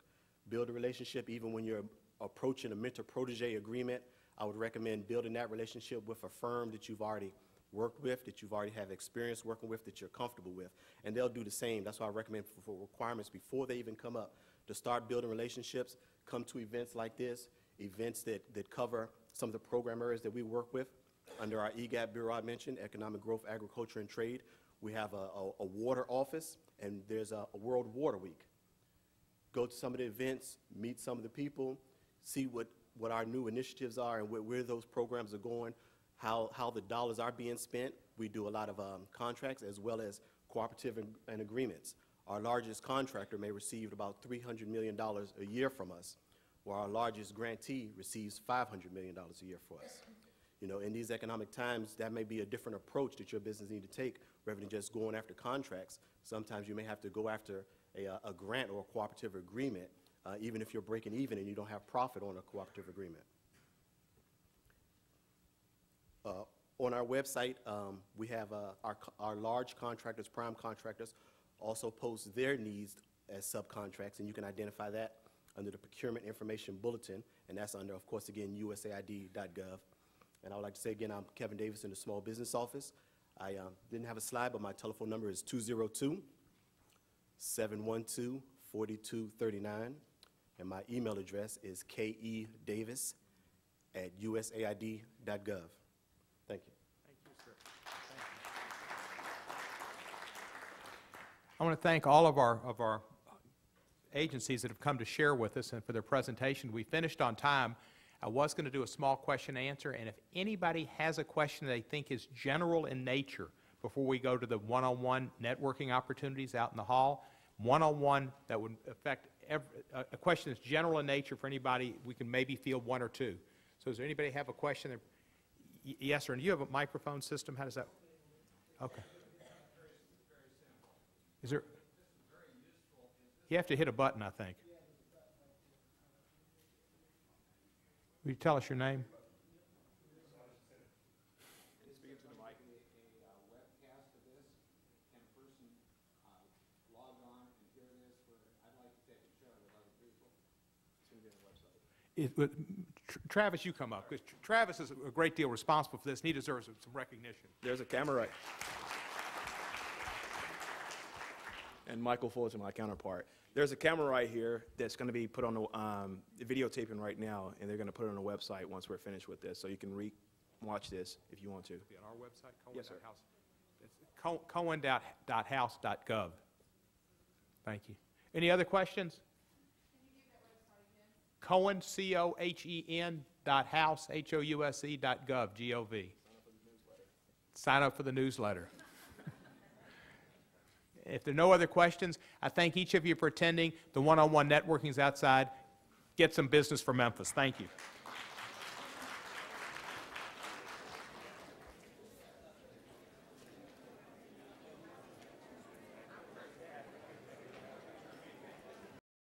Build a relationship even when you're approaching a mentor-protege agreement. I would recommend building that relationship with a firm that you've already worked with, that you've already have experience working with, that you're comfortable with, and they'll do the same. That's why I recommend for requirements before they even come up, to start building relationships, come to events like this, events that cover some of the program areas that we work with. Under our EGAP Bureau I mentioned, Economic Growth, Agriculture, and Trade, we have a water office, and there's a World Water Week. Go to some of the events, meet some of the people, see what our new initiatives are and where those programs are going, how the dollars are being spent. We do a lot of contracts as well as cooperative and agreements. Our largest contractor may receive about $300 million a year from us, while our largest grantee receives $500 million a year for us. In these economic times, that may be a different approach that your business needs to take rather than just going after contracts. Sometimes you may have to go after a grant or a cooperative agreement, even if you're breaking even and you don't have profit on a cooperative agreement. On our website, we have our large contractors, prime contractors, also post their needs as subcontracts, and you can identify that under the Procurement Information Bulletin, and that's under, of course, again, usaid.gov. And I would like to say again, I'm Kevin Davis in the Small Business Office. I didn't have a slide, but my telephone number is 202-712-4239, and my email address is kedavis@usaid.gov. Thank you. Thank you, sir. I want to thank all of our agencies that have come to share with us and for their presentation. We finished on time. I was going to do a small question and answer, and if anybody has a question they think is general in nature before we go to the one-on-one networking opportunities out in the hall, one-on-one that would affect a question that's general in nature for anybody, we can maybe field one or two. So does anybody have a question? Yes, sir. And do you have a microphone system? How does that? Okay. Is there? You have to hit a button, I think. Will you tell us your name? Speaking to the mic. A webcast of this, can a person log on and hear this? I'd like to take a show with other people. Travis, you come up, because Travis is a great deal responsible for this, and he deserves some recognition. There's a camera right. And Michael Fulton, my counterpart. There's a camera right here that's going to be put on the videotaping right now, and they're going to put it on the website once we're finished with this, so you can watch this if you want to. Be on our website, Cohen. Yes, sir. It's cohen.house.gov. Thank you. Any other questions? Cohen, C-O-H-E-N, .house, H-O-U-S-E, .gov, G-O-V. Sign up for the newsletter. If there are no other questions, I thank each of you for attending. The one-on-one networking is outside. Get some business for Memphis. Thank you.